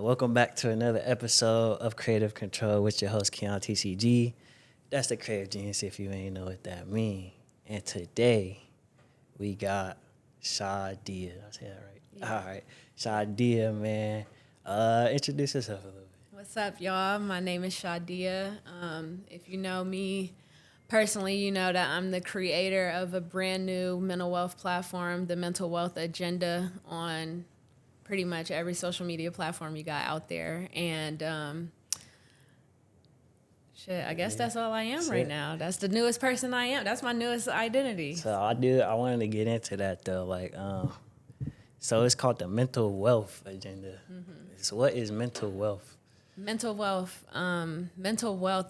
Welcome back to another episode of Creative Control with your host, Keon TCG. That's the creative genius if you ain't know what that mean. And today, we got Shaadia. I say that right? Yeah. All right. Shaadia, man. Introduce yourself a little bit. What's up, y'all? My name is Shaadia. If you know me personally, you know that I'm the creator of a brand new mental wealth platform, the Mental Wealth Agenda, on pretty much every social media platform you got out there. And I guess that's all I am That's right it. now. That's the newest person I am. That's my newest identity. So I wanted to get into that though. So it's called the Mental Wealth Agenda. So what is mental wealth? Mental wealth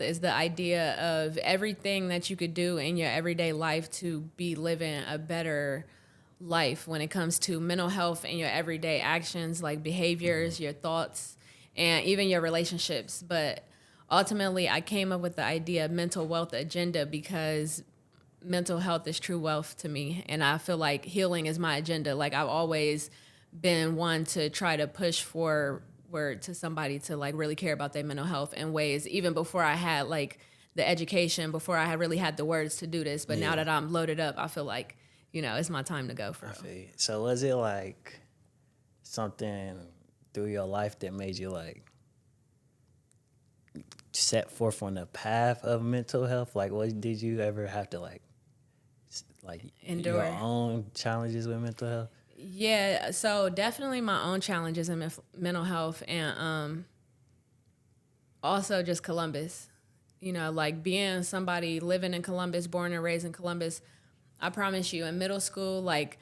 is the idea of everything that you could do in your everyday life to be living a better life when it comes to mental health and your everyday actions, like behaviors, your thoughts, and even your relationships. But ultimately, I came up with the idea of mental wealth agenda because mental health is true wealth to me. And I feel like healing is my agenda. Like, I've always been one to try to push forward to somebody to like really care about their mental health in ways, even before I had like the education, before I had really had the words to do this. But now that I'm loaded up, I feel like, it's my time to go for real. So was it like something through your life that made you like set forth on the path of mental health? Like, what did you ever have to like Endure. your own challenges with mental health? Yeah, so definitely my own challenges in mental health, and also just Columbus. Like being somebody living in Columbus, born and raised in Columbus, I promise you, in middle school, like,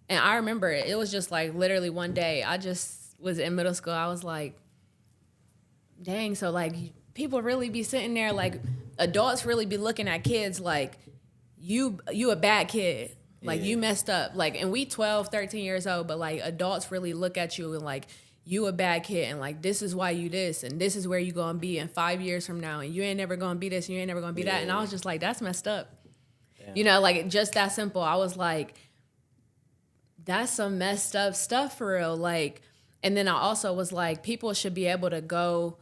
and I remember it was just like literally one day, I just was in middle school, I was like, dang, so like people really be sitting there, like adults really be looking at kids like, you a bad kid. Like, you messed up. Like, and we 12, 13 years old, but like adults really look at you and like, you a bad kid, and like, this is why you this, and this is where you gonna be in 5 years from now, and you ain't never gonna be this, and you ain't never gonna be that. And I was just like, that's messed up. Damn. Like just that simple. I was like, that's some messed up stuff for real. Like, and then I also was like, people should be able to go,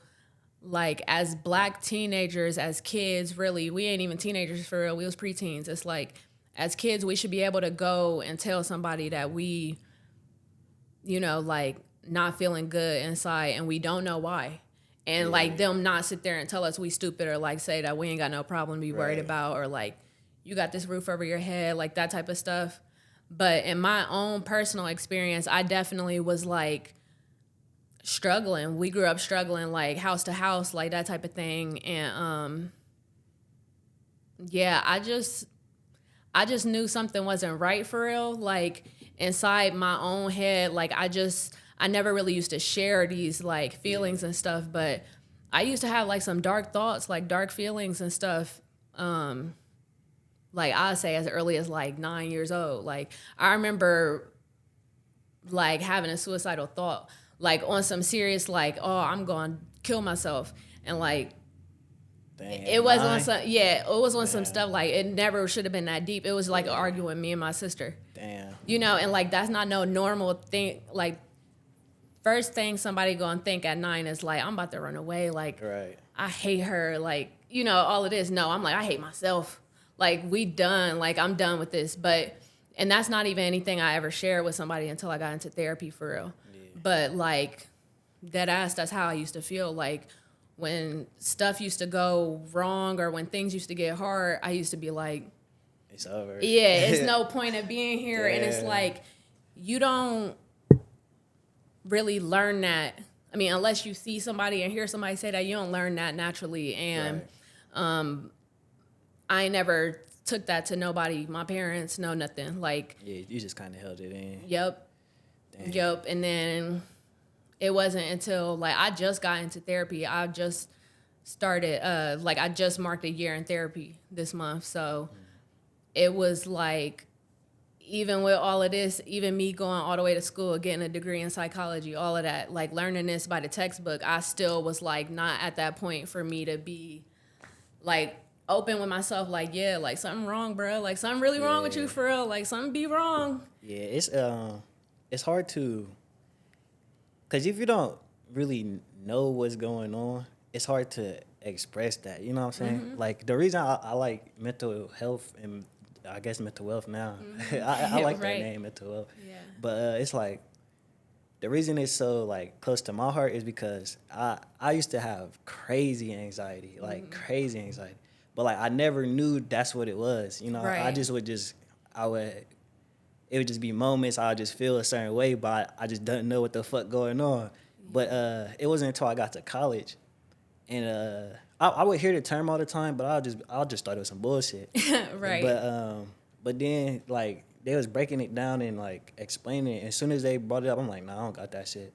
like, as black teenagers, as kids, really, we ain't even teenagers for real. We was preteens. It's like, as kids, we should be able to go and tell somebody that we, like, not feeling good inside and we don't know why. And, like, them not sit there and tell us we stupid or, like, say that we ain't got no problem to be worried about, or, like, you got this roof over your head, like, that type of stuff. But in my own personal experience, I definitely was, like, struggling. We grew up struggling, like, house to house, like, that type of thing. And, I just knew something wasn't right for real. Like, inside my own head, like, I never really used to share these, like, feelings and stuff, but I used to have, like, some dark thoughts, like, dark feelings and stuff. Like, I say as early as, like, 9 years old. Like, I remember, like, having a suicidal thought, like, on some serious, like, oh, I'm going to kill myself. And, like, Damn, it was on nine? some stuff, like, it never should have been that deep. It was like arguing me and my sister. Damn. And like, that's not no normal thing. Like, first thing somebody gonna think at 9 is like, I'm about to run away. Like, Right. I hate her. Like, all of this. No, I'm like, I hate myself. Like, we done. Like, I'm done with this. And that's not even anything I ever shared with somebody until I got into therapy for real. Yeah. But like, that's how I used to feel. Like, when stuff used to go wrong or when things used to get hard, I used to be like, it's over. Yeah, it's no point of being here. Yeah. And it's like, you don't really learn that. I mean, unless you see somebody and hear somebody say that, you don't learn that naturally. And I never took that to nobody, my parents, no nothing. Like, Yeah, you just kind of held it in. Yep. Dang. Yep. And then it wasn't until, like, I just got into therapy. I just started, I just marked a year in therapy this month. So it was like, even with all of this, even me going all the way to school, getting a degree in psychology, all of that, like, learning this by the textbook, I still was, like, not at that point for me to be, like, open with myself, like, like, something wrong, bro. Like, something really wrong with you for real. Like, something be wrong. Yeah, it's hard to, because if you don't really know what's going on, it's hard to express that. You know what I'm saying? Like the reason I like mental health and I guess mental wealth now, I like that Right. name, mental wealth. Yeah. But it's like the reason it's so like close to my heart is because I used to have crazy anxiety, like crazy anxiety. But like I never knew that's what it was. You know, Right. I would it would just be moments I would just feel a certain way, but I just don't know what the fuck going on. But it wasn't until I got to college, and I would hear the term all the time, but I'll just thought it was some bullshit. Right. But then like they was breaking it down and like explaining it. As soon as they brought it up, I'm like, nah, I don't got that shit.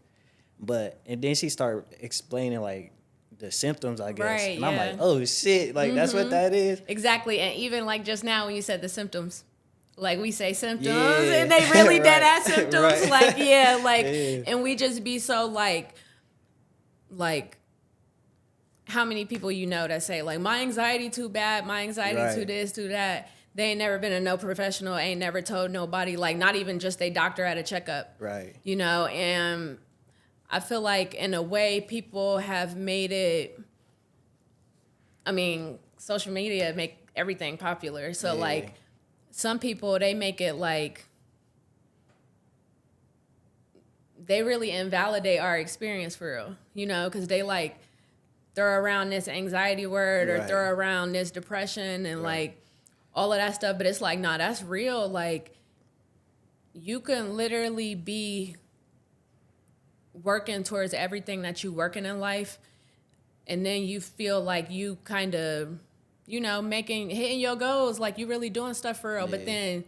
And then she started explaining like the symptoms, I guess, Right, and I'm yeah. like, oh shit, like that's what that is. Exactly. And even like just now when you said the symptoms, like we say symptoms Yeah. and they really dead Right. ass symptoms. Right. Like, yeah, like, Yeah. and we just be so like how many people you know that say like my anxiety too bad, my anxiety too Right. this, too that. They ain't never been a no professional, ain't never told nobody, like not even just a doctor at a checkup. Right. You know, and I feel like in a way people have made it, I mean, social media make everything popular. So Yeah. like some people, they make it like they really invalidate our experience for real, you know, because they like throw around this anxiety word or Right. throw around this depression and Right. like all of that stuff. But it's like, nah, that's real. Like you can literally be working towards everything that you working in life, and then you feel like you kind of, you know, hitting your goals, like you really doing stuff for real. But Yeah. then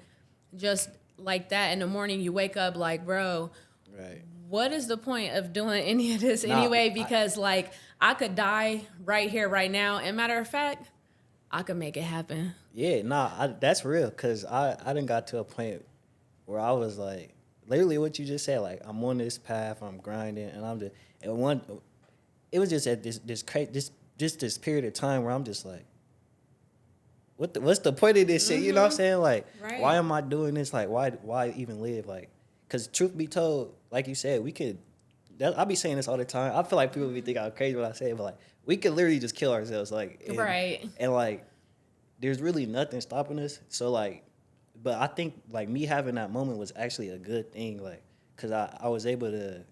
just like that in the morning, you wake up like, bro, Right. what is the point of doing any of this Nah, anyway? Because like I could die right here, right now. And matter of fact, I could make it happen. Yeah, nah, that's real. Cause I done got to a point where I was like, literally what you just said. Like I'm on this path, I'm grinding, and I'm just it was just at this period of time where I'm just like, what's the point of this shit? You know what I'm saying? Like, Right. why am I doing this? Like, why even live? Like, cause truth be told, like you said, we could. I be saying this all the time. I feel like people be think I'm crazy when I say it, but like we could literally just kill ourselves. Like, Right. and like there's really nothing stopping us. So like, but I think like me having that moment was actually a good thing. Like, cause I was able to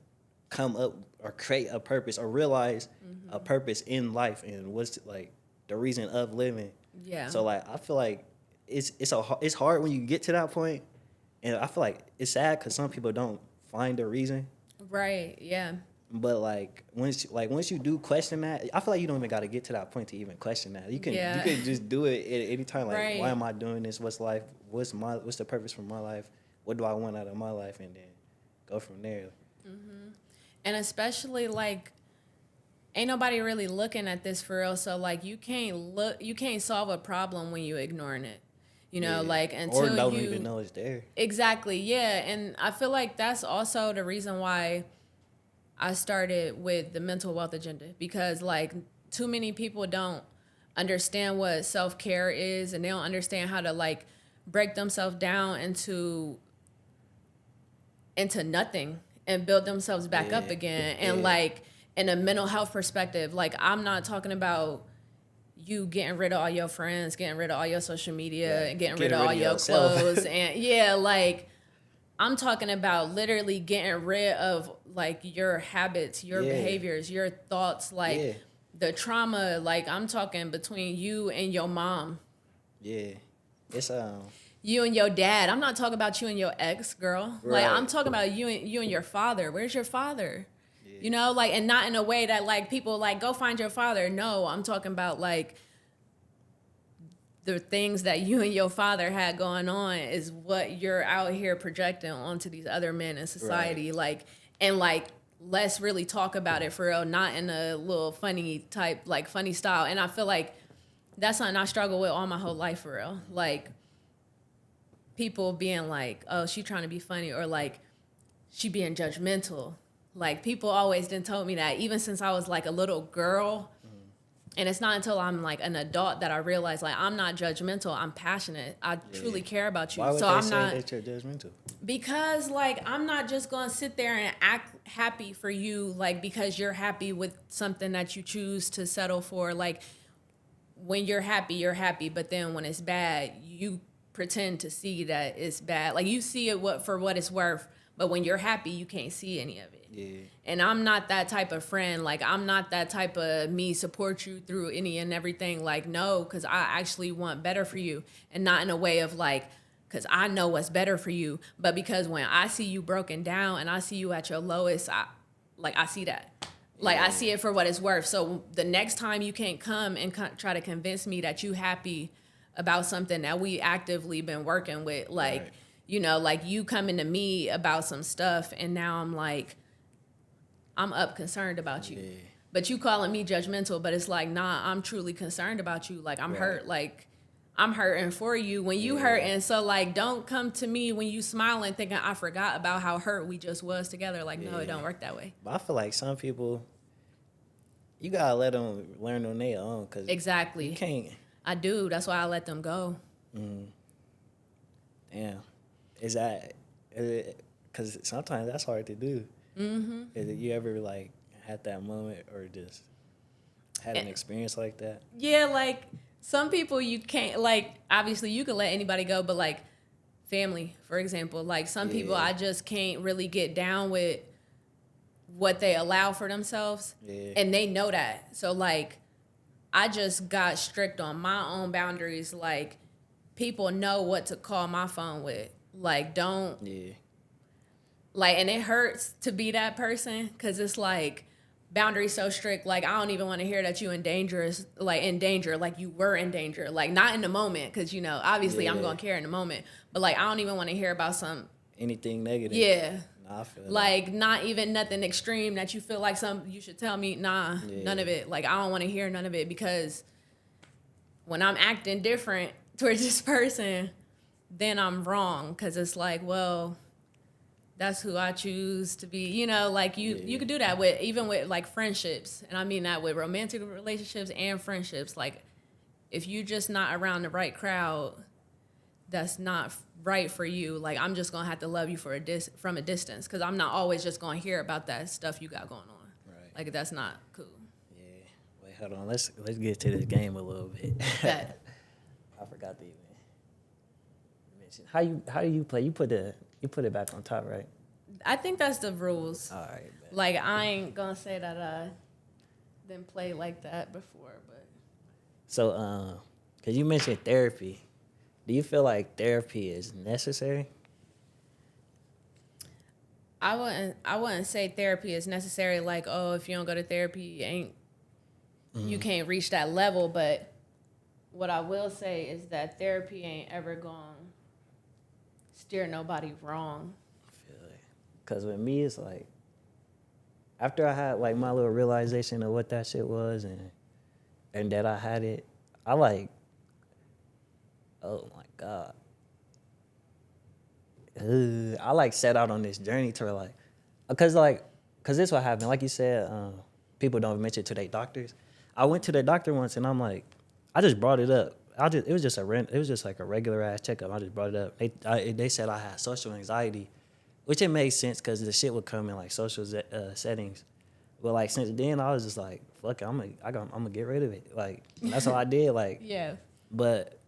come up or create a purpose or realize a purpose in life and what's like the reason of living. Yeah. So like I feel like it's hard when you get to that point, and I feel like it's sad because some people don't find a reason. Right. Yeah. But like once you do question that, I feel like you don't even got to get to that point to even question that. You can just do it at any time. Like, Right. why am I doing this? What's life? What's the purpose for my life? What do I want out of my life? And then go from there. And especially like ain't nobody really looking at this for real. So like you can't solve a problem when you ignoring it. You know, Yeah. like until or don't you even know it's there. Exactly, yeah. And I feel like that's also the reason why I started with the mental wealth agenda, because like too many people don't understand what self-care is, and they don't understand how to like break themselves down into nothing and build themselves back up Yeah. again. And Yeah. like in a mental health perspective, like I'm not talking about you getting rid of all your friends, getting rid of all your social media, Right. and getting Getting rid of rid all of your yourself. clothes. And yeah, like I'm talking about literally getting rid of like your habits, your Yeah. behaviors, your thoughts, like Yeah. the trauma. Like I'm talking between you and your mom, Yeah. It's you and your dad. I'm not talking about you and your ex, girl. Like I'm Right. talking about you and your father. Where's your father? Yeah. You know, like, and not in a way that like people like go find your father. No, I'm talking about like the things that you and your father had going on is what you're out here projecting onto these other men in society. Right. Like, and like, let's really talk about it for real, not in a little funny type, like funny style. And I feel like that's something I struggle with all my whole life for real. Like people being like, oh, she trying to be funny, or like she being judgmental. Like people always done told me that even since I was like a little girl. And it's not until I'm like an adult that I realize like I'm not judgmental. I'm passionate. I truly care about you. Why would so they I'm say not that you're judgmental? because like I'm not just gonna sit there and act happy for you like because you're happy with something that you choose to settle for. Like when you're happy, but then when it's bad, you pretend to see that it's bad. Like you see it for what it's worth, but when you're happy, you can't see any of it. Yeah. And I'm not that type of friend. Like I'm not that type of me support you through any and everything. Like no, because I actually want better for you, and not in a way of like, because I know what's better for you, but because when I see you broken down and I see you at your lowest, I see that. Like I see it for what it's worth. So the next time you can't come and try to convince me that you happy about something that we actively been working with, like, Right. you know, like you coming to me about some stuff and now I'm like, I'm up concerned about you. Yeah. But you calling me judgmental, but it's like, nah, I'm truly concerned about you. Like I'm hurt. Like I'm hurting for you when you hurting. So like don't come to me when you smiling thinking I forgot about how hurt we just was together. Like no, it don't work that way. But I feel like some people, you gotta let them learn on their own, cause Exactly. you can't. I do. That's why I let them go. Damn, is that? Cause sometimes that's hard to do. Mm-hmm. Is it, you ever like had that moment or just had an experience like that? Yeah, like some people you can't like obviously you can let anybody go, but like family, for example, like some people I just can't really get down with what they allow for themselves. Yeah. And they know that. So like I just got strict on my own boundaries. Like people know what to call my phone with. Like don't like, and it hurts to be that person because it's like boundaries so strict. Like I don't even want to hear that you in danger, like you were in danger, like not in the moment because you know obviously I'm gonna care in the moment, but like I don't even want to hear about some anything negative. Yeah. Nah, I feel like that. Not even nothing extreme that you feel like you should tell me. Nah, none of it. Like I don't want to hear none of it because when I'm acting different towards this person, then I'm wrong because it's like, well, that's who I choose to be. You know, like you could do that with even with like friendships, and I mean that with romantic relationships and friendships. Like if you just not around the right crowd, that's not right for you. Like I'm just gonna have to love you from a distance because I'm not always just gonna hear about that stuff you got going on. Right. Like that's not cool. Yeah. Wait, hold on. Let's get to this game a little bit. That I forgot to even mention. How do you play? You put it back on top, right? I think that's the rules. All right. Bet. Like I ain't gonna say that I didn't play like that before, but So, cause you mentioned therapy. Do you feel like therapy is necessary? I wouldn't say therapy is necessary. Like, oh, if you don't go to therapy, you can't reach that level. But what I will say is that therapy ain't ever gonna steer nobody wrong. I feel like, cause with me, it's like after I had like my little realization of what that shit was, and that I had it, I like, oh my God. I like set out on this journey to like, cause this what happened. Like you said, people don't mention it to their doctors. I went to the doctor once and I'm like, I just brought it up. It was just like a regular ass checkup. I just brought it up. They said I had social anxiety, which it made sense because the shit would come in like social settings. But like since then, I was just like, fuck it, I'm gonna get rid of it. Like that's all I did. Like Yeah. But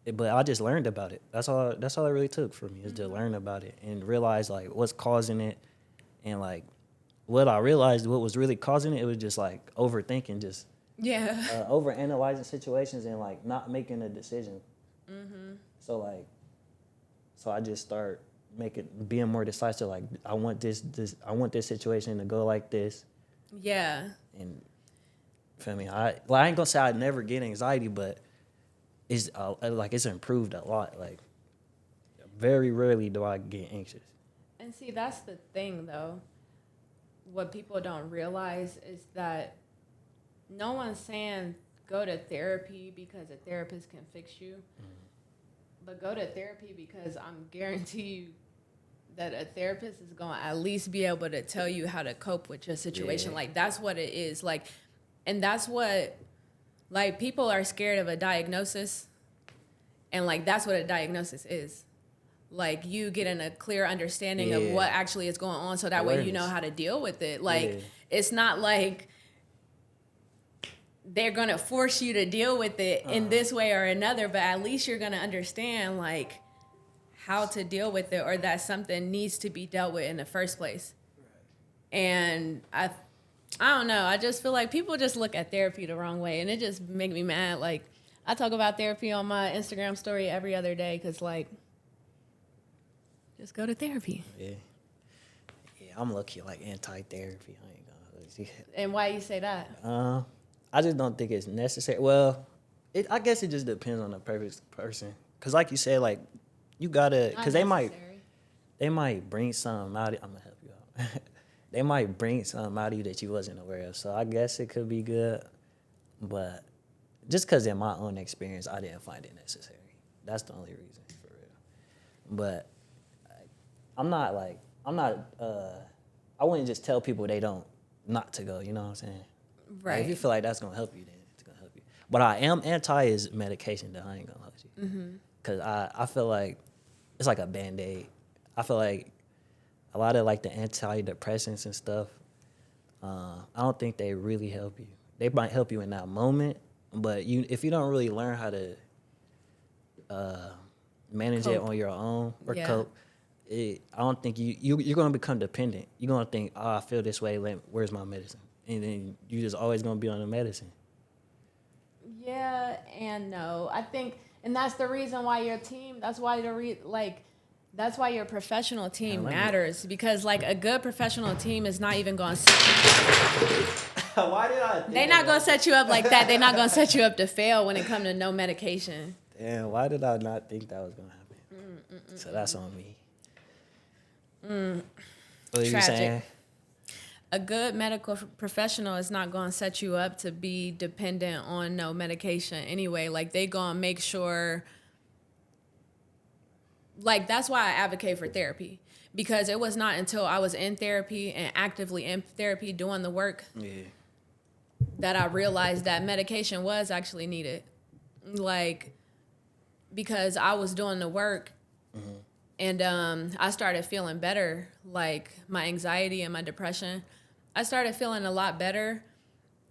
I just learned about it. That's all it really took for me is to learn about it and realize like what's causing it, and like what I realized what was really causing it. It was just like overthinking, just over analyzing situations and like not making a decision. So I just start being more decisive. Like I want this situation to go like this. Yeah. And for me, I ain't gonna say I never get anxiety, but it's it's improved a lot. Like very rarely do I get anxious. And see, that's the thing though. What people don't realize is that no one's saying go to therapy because a therapist can fix you. But go to therapy because I'm guarantee you that a therapist is going to at least be able to tell you how to cope with your situation. Like that's what it is. Like, and that's what Like, people are scared of a diagnosis, and like that's what a diagnosis is. Like, you getting a clear understanding of what actually is going on, so that way you know how to deal with it. Like, it's not like they're gonna force you to deal with it in this way or another, but at least you're gonna understand like how to deal with it, or that something needs to be dealt with in the first place. And I don't know. I just feel like people just look at therapy the wrong way, and it just make me mad. Like, I talk about therapy on my Instagram story every other day, because like, just go to therapy. Yeah, I'm lucky like anti-therapy. I ain't gonna hold you. And why you say that? I just don't think it's necessary. Well, I guess it just depends on the perfect person. Cause like you said, like you gotta, cause they might bring something out. I'm gonna help you out. They might bring something out of you that you wasn't aware of. So I guess it could be good, but just cause in my own experience, I didn't find it necessary. That's the only reason, for real. But I wouldn't just tell people they don't not to go. You know what I'm saying? Right. Like, if you feel like that's gonna help you, then it's gonna help you. But I am anti is medication. Though I ain't gonna hold you, cause I feel like it's like a Band-Aid. I feel like a lot of like the antidepressants and stuff. I don't think they really help you. They might help you in that moment, but if you don't really learn how to manage it on your own or cope, I don't think you're gonna become dependent. You're gonna think, oh, I feel this way. Where's my medicine? And then you just always gonna be on the medicine. Yeah and no. I think, and that's the reason why your team. That's why that's why your professional team matters, because like a good professional team is not even going to. Why did I? They're not going to set you up like that. They're not going to set you up to fail when it comes to no medication. Damn, why did I not think that was gonna happen? So that's on me. What are you saying? A good medical professional is not going to set you up to be dependent on no medication anyway. Like, they going to make sure, like, that's why I advocate for therapy, because it was not until I was in therapy and actively in therapy doing the work that I realized that medication was actually needed. Like, because I was doing the work and I started feeling better. Like, my anxiety and my depression, I started feeling a lot better,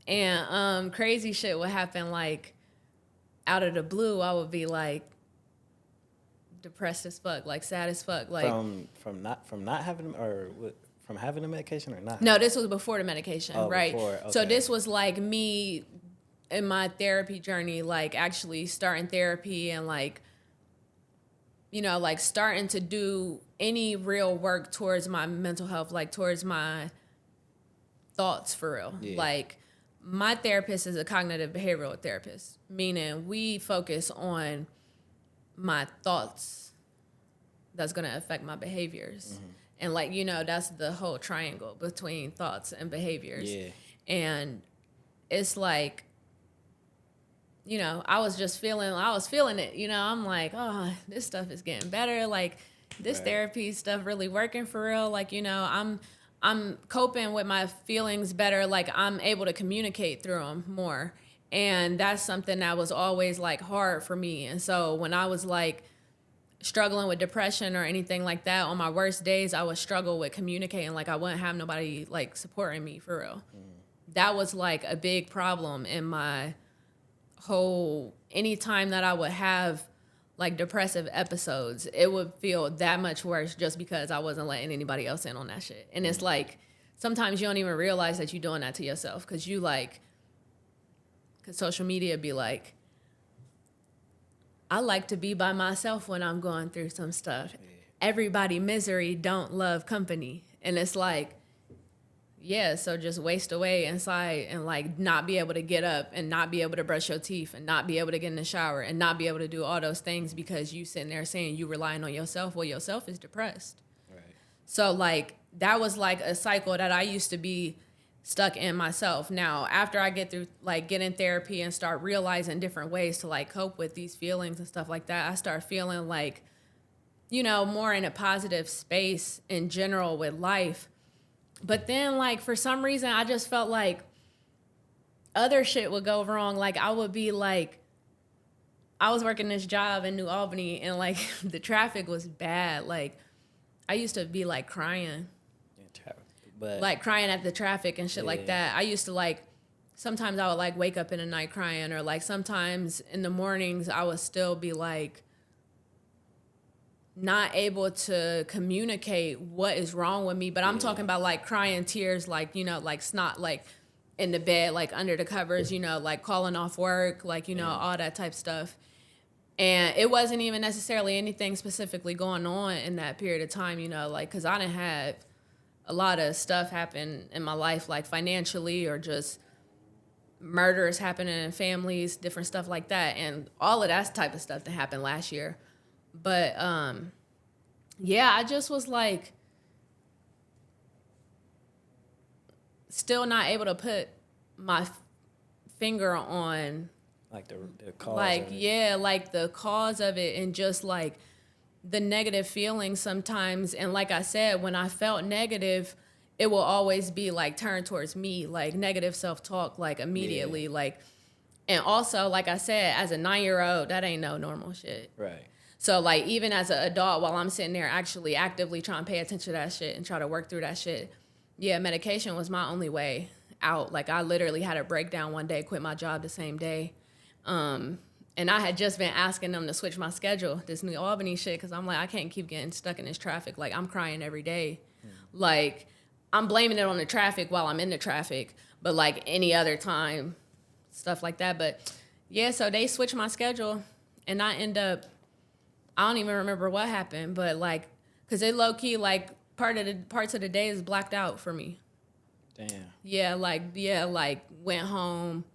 and crazy shit would happen. Like, out of the blue, I would be like depressed as fuck, like sad as fuck. Like, from not having, or from having the medication or not? No, this was before the medication, right? Before, okay. So this was like me in my therapy journey, like actually starting therapy and like, you know, like starting to do any real work towards my mental health, like towards my thoughts, for real. Like, my therapist is a cognitive behavioral therapist, meaning we focus on my thoughts that's going to affect my behaviors. And like, you know, that's the whole triangle between thoughts and behaviors. And it's like, you know, I was feeling it, you know, I'm like, oh, this stuff is getting better. Like, this therapy stuff really working for real. Like, you know, I'm coping with my feelings better. Like, I'm able to communicate through them more. And that's something that was always like hard for me. And so when I was like struggling with depression or anything like that, on my worst days, I would struggle with communicating. Like, I wouldn't have nobody like supporting me, for real. That was like a big problem in my whole, anytime that I would have like depressive episodes, it would feel that much worse just because I wasn't letting anybody else in on that shit. And it's like, sometimes you don't even realize that you're doing that to yourself, because you like, because social media be like, I like to be by myself when I'm going through some stuff. Everybody misery don't love company. And it's like, yeah, so just waste away inside and like not be able to get up and not be able to brush your teeth and not be able to get in the shower and not be able to do all those things because you sitting there saying you relying on yourself. Well, yourself is depressed. Right. So like, that was like a cycle that I used to be stuck in myself. Now, after I get through like get in therapy and start realizing different ways to like cope with these feelings and stuff like that, I start feeling like, you know, more in a positive space in general with life. But then, like, for some reason, I just felt like other shit would go wrong. Like I would be like, I was working this job in New Albany and like the traffic was bad. Like I used to be like crying. But Like crying at the traffic and shit like that. I used to like, sometimes I would like wake up in the night crying, or like sometimes in the mornings I would still be like not able to communicate what is wrong with me. But I'm talking about like crying tears, like, you know, like snot, like in the bed, like under the covers, you know, like calling off work, like, you know, all that type stuff. And it wasn't even necessarily anything specifically going on in that period of time, you know, like, because I didn't have a lot of stuff happen in my life, like financially or just murders happening in families, different stuff like that. And all of that type of stuff that happened last year. But yeah, I just was like still not able to put my finger on like the cause like of it. yeah, like the cause of it, and just like the negative feelings sometimes. And like I said, when I felt negative, it will always be like turned towards me, like negative self-talk, like immediately. Like, and also like I said, as a 9-year-old, that ain't no normal shit. Right. So like even as an adult, while I'm sitting there actually actively trying to pay attention to that shit and try to work through that shit, yeah, medication was my only way out. Like I literally had a breakdown one day, quit my job the same day. And I had just been asking them to switch my schedule, this New Albany shit, because I'm like, I can't keep getting stuck in this traffic. Like, I'm crying every day. Like, I'm blaming it on the traffic while I'm in the traffic, but like any other time, stuff like that. But yeah, so they switched my schedule, and I end up, I don't even remember what happened, but like, because they low key, like, parts of the day is blacked out for me. Damn. Yeah, like went home,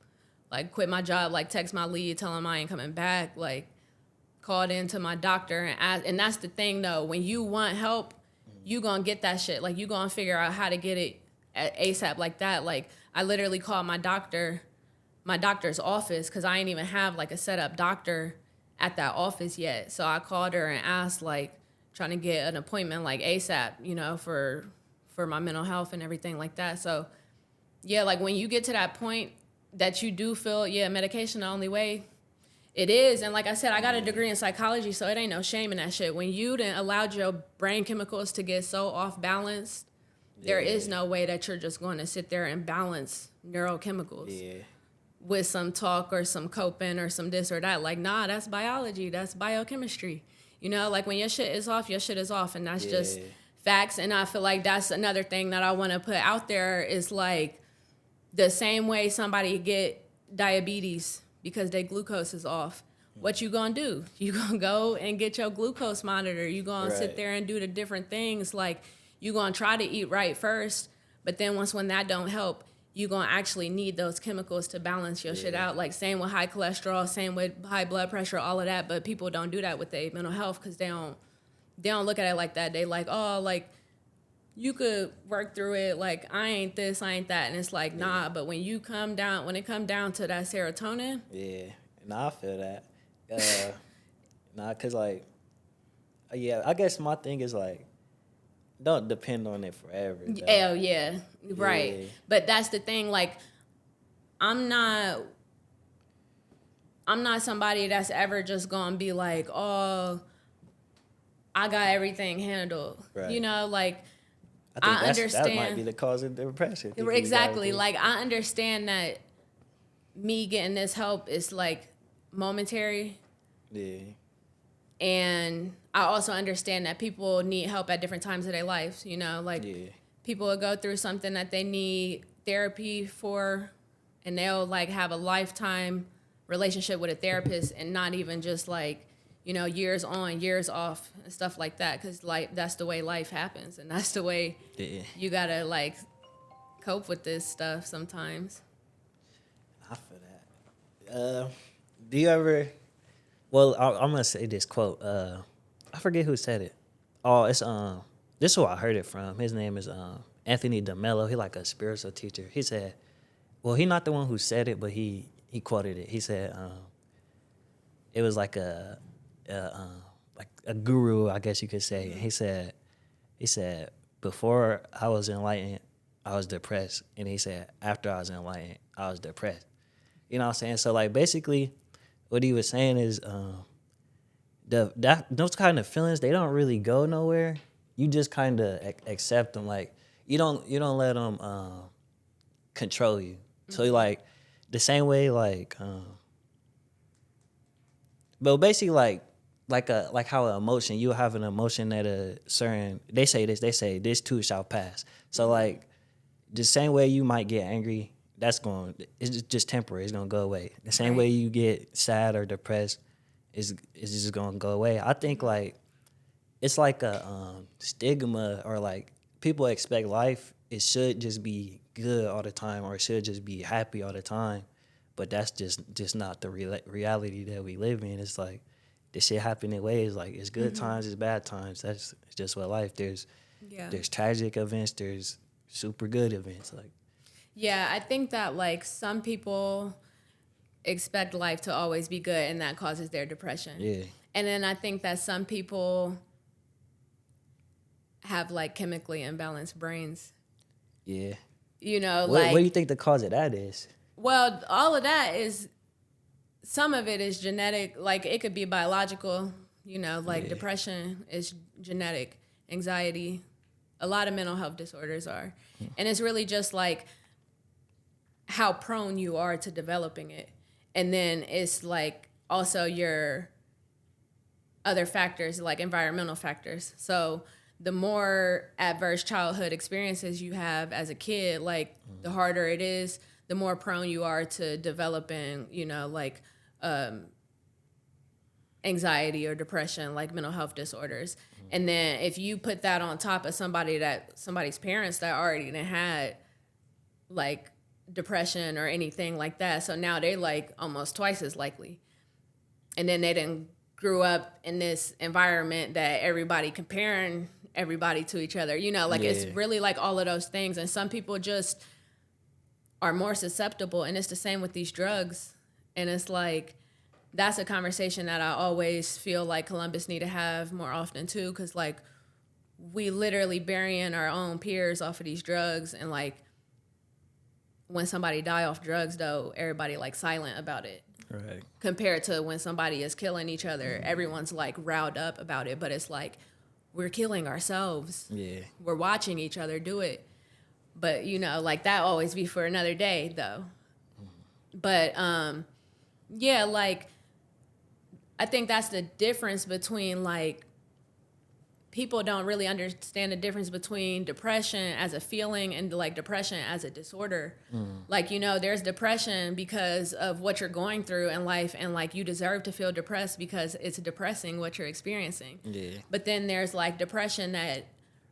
like quit my job, like text my lead, tell him I ain't coming back, like called into my doctor and asked. And that's the thing though, when you want help, you gonna get that shit. Like you gonna figure out how to get it at ASAP like that. Like I literally called my doctor's office, because I ain't even have like a set up doctor at that office yet. So I called her and asked, like, trying to get an appointment like ASAP, you know, for my mental health and everything like that. So yeah, like when you get to that point that you do feel, yeah, medication the only way, it is. And like I said, I got a degree in psychology, so it ain't no shame in that shit. When you done allowed your brain chemicals to get so off balance, there is no way that you're just going to sit there and balance neurochemicals with some talk or some coping or some this or that. Like, nah, that's biology, that's biochemistry. You know, like when your shit is off, your shit is off, and that's just facts. And I feel like that's another thing that I want to put out there is like, the same way somebody get diabetes because their glucose is off, what you gonna do? You gonna go and get your glucose monitor. You gonna sit there and do the different things. Like you gonna try to eat right first, but then when that don't help, you gonna actually need those chemicals to balance your shit out. Like same with high cholesterol, same with high blood pressure, all of that. But people don't do that with their mental health because they don't look at it like that. They like, oh, like, you could work through it, like I ain't this, I ain't that, and it's like nah. But when it come down to that serotonin, I feel that. Cause like, I guess my thing is like, don't depend on it forever. Hell yeah, right. But that's the thing, like I'm not somebody that's ever just gonna be like, oh, I got everything handled, you know, like. I understand. That might be the cause of the depression. Exactly. Like, I understand that me getting this help is, like, momentary. Yeah. And I also understand that people need help at different times of their lives, you know? Like, people will go through something that they need therapy for, and they'll, like, have a lifetime relationship with a therapist and not even just, like, you know, years on, years off, and stuff like that. Because, like, that's the way life happens. And that's the way you got to, like, cope with this stuff sometimes. I feel that. Do you ever... Well, I'm going to say this quote. I forget who said it. Oh, it's... This is who I heard it from. His name is Anthony DeMello. He's like a spiritual teacher. He said... Well, he's not the one who said it, but he quoted it. He said... it was like a guru, I guess you could say. And he said, before I was enlightened, I was depressed. And he said, after I was enlightened, I was depressed. You know what I'm saying? So, like, basically, what he was saying is those kind of feelings, they don't really go nowhere. You just kind of accept them. Like, you don't let them control you. So, like, the same way, like, but basically, like how an emotion, you have an emotion at a certain, they say this too shall pass. So, like, the same way you might get angry, it's just temporary. It's gonna go away. The same way you get sad or depressed, is just gonna go away. I think like it's like a stigma, or like people expect life, it should just be good all the time, or it should just be happy all the time. But that's just not the reality that we live in. It's like this shit happen in ways, like it's good times, it's bad times. That's just what life. There's tragic events, there's super good events. Like, yeah, I think that like some people expect life to always be good, and that causes their depression. Yeah. And then I think that some people have like chemically imbalanced brains. Yeah. You know, what like, do you think the cause of that is? well, all of that is, some of it is genetic. Like, it could be biological, you know, like depression is genetic, anxiety, a lot of mental health disorders are. And it's really just like how prone you are to developing it. And then it's like also your other factors, like environmental factors. So the more adverse childhood experiences you have as a kid, like the harder it is, the more prone you are to developing, you know, like anxiety or depression, like mental health disorders. And then if you put that on top of somebody's parents that already had like depression or anything like that, so now they like almost twice as likely. And then they didn't grew up in this environment that everybody comparing everybody to each other, you know, like it's really like all of those things. And some people just are more susceptible, and it's the same with these drugs. And it's like, that's a conversation that I always feel like Columbus need to have more often too, because like we literally burying our own peers off of these drugs. And like when somebody die off drugs though, everybody like silent about it. Right. Compared to when somebody is killing each other, everyone's like riled up about it. But it's like, we're killing ourselves. Yeah. We're watching each other do it. But you know, like that always be for another day though. But yeah, like I think that's the difference between like, people don't really understand the difference between depression as a feeling and like depression as a disorder. Like, you know, there's depression because of what you're going through in life, and like you deserve to feel depressed because it's depressing what you're experiencing. Yeah. But then there's like depression that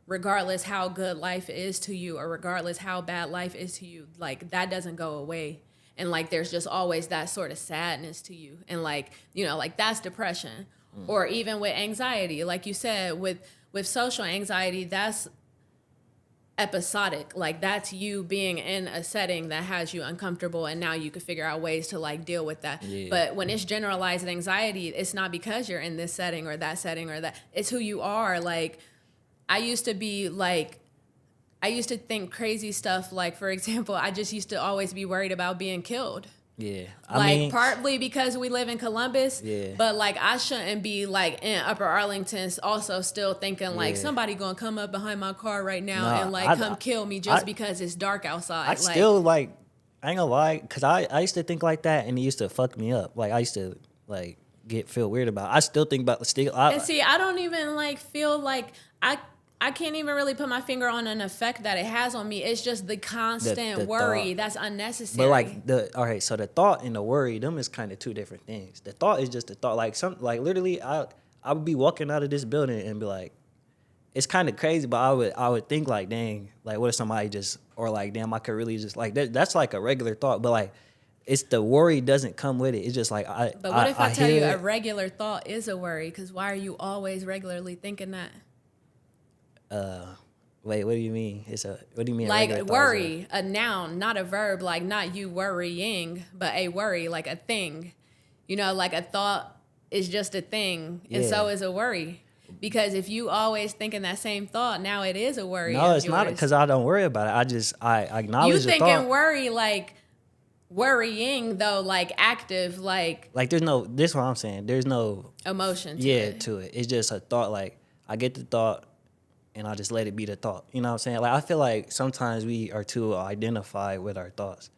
regardless how good life is to you or regardless how bad life is to you, like that doesn't go away. And like there's just always that sort of sadness to you. And like, you know, like that's depression. Or even with anxiety, like you said, with social anxiety, that's episodic. Like that's you being in a setting that has you uncomfortable, and now you can figure out ways to like deal with that. Yeah. But when it's generalized anxiety, it's not because you're in this setting or that, it's who you are. Like I used to think crazy stuff. Like, for example, I just used to always be worried about being killed. Yeah. I mean, partly because we live in Columbus, but like I shouldn't be like in Upper Arlington also still thinking like somebody gonna come up behind my car right now and like come kill me just because it's dark outside. I still like, I ain't gonna lie, because I used to think like that, and it used to fuck me up. Like I used to like feel weird about it. I still think about and see, I don't even like feel like I can't even really put my finger on an effect that it has on me. It's just the constant the worry thought. that's unnecessary. But like all right, so the thought and the worry, them is kind of two different things. The thought is just the thought. Like literally, I would be walking out of this building and be like, it's kind of crazy, but I would think like, dang, like what if somebody just, or like, damn, I could really just like that's like a regular thought. But like, it's the worry doesn't come with it. It's just like But what if I tell you a regular thought is a worry? Because why are you always regularly thinking that? Wait, what do you mean? What do you mean? Like worry, a noun, not a verb. Like not you worrying, but a worry, like a thing. You know, like a thought is just a thing, and so is a worry. Because if you always thinking that same thought, now it is a worry. No, it's not because I don't worry about it. I acknowledge you the thinking thought. worry like worrying though, like active, like There's no. This is what I'm saying. There's no emotion. to it. It's just a thought. Like I get the thought, and I just let it be the thought. You know what I'm saying? Like I feel like sometimes we are too identified with our thoughts.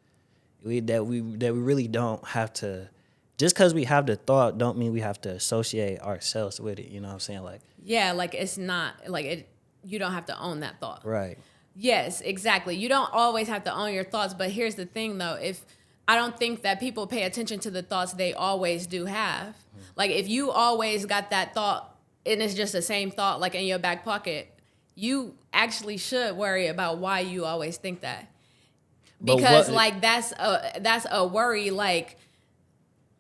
We really don't have to. Just because we have the thought, don't mean we have to associate ourselves with it. You know what I'm saying? Like Yeah, like it's not like it. You don't have to own that thought. right. Yes, exactly. You don't always have to own your thoughts, but here's the thing though, if I don't think that people pay attention to the thoughts they always do have. Like if you always got that thought and it's just the same thought like in your back pocket, you actually should worry about why you always think that. Because like that's a worry, like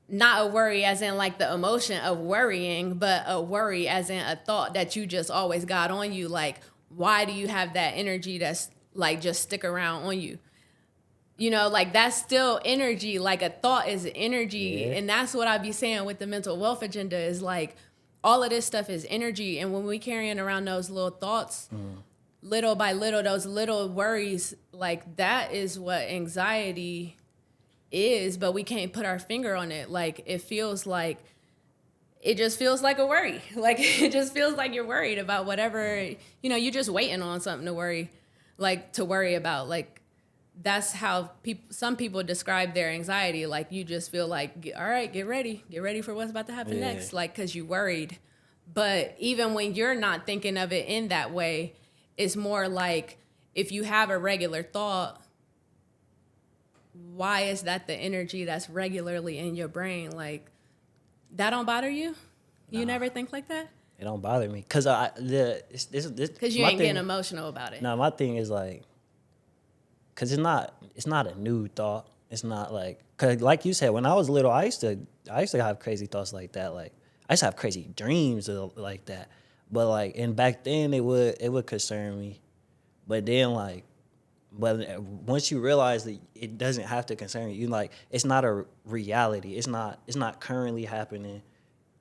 not a worry as in like the emotion of worrying, but a worry as in a thought that you just always got on you. Like, why do you have that energy that's like just stick around on you? You know, like that's still energy. Like a thought is energy. Yeah. And that's what I be saying with the mental wealth agenda is like all of this stuff is energy. And when we carrying around those little thoughts, little by little, those little worries, like that is what anxiety is, but we can't put our finger on it. Like it just feels like a worry. Like it just feels like you're worried about whatever, you're just waiting on something to worry about. Like that's how some people describe their anxiety. Like you just feel like, all right, get ready for what's about to happen next. Like, cause you worried. But even when you're not thinking of it in that way, it's more like if you have a regular thought, why is that the energy that's regularly in your brain? Like, that don't bother you? You never think like that? It don't bother me because Because you ain't getting emotional about it. No, my thing is like, because it's not a new thought. It's not like, because like you said, when I was little, I used to have crazy thoughts like that. Like I used to have crazy dreams like that. But like, and back then it would concern me. But then but once you realize that it doesn't have to concern you, like it's not a reality. It's not currently happening.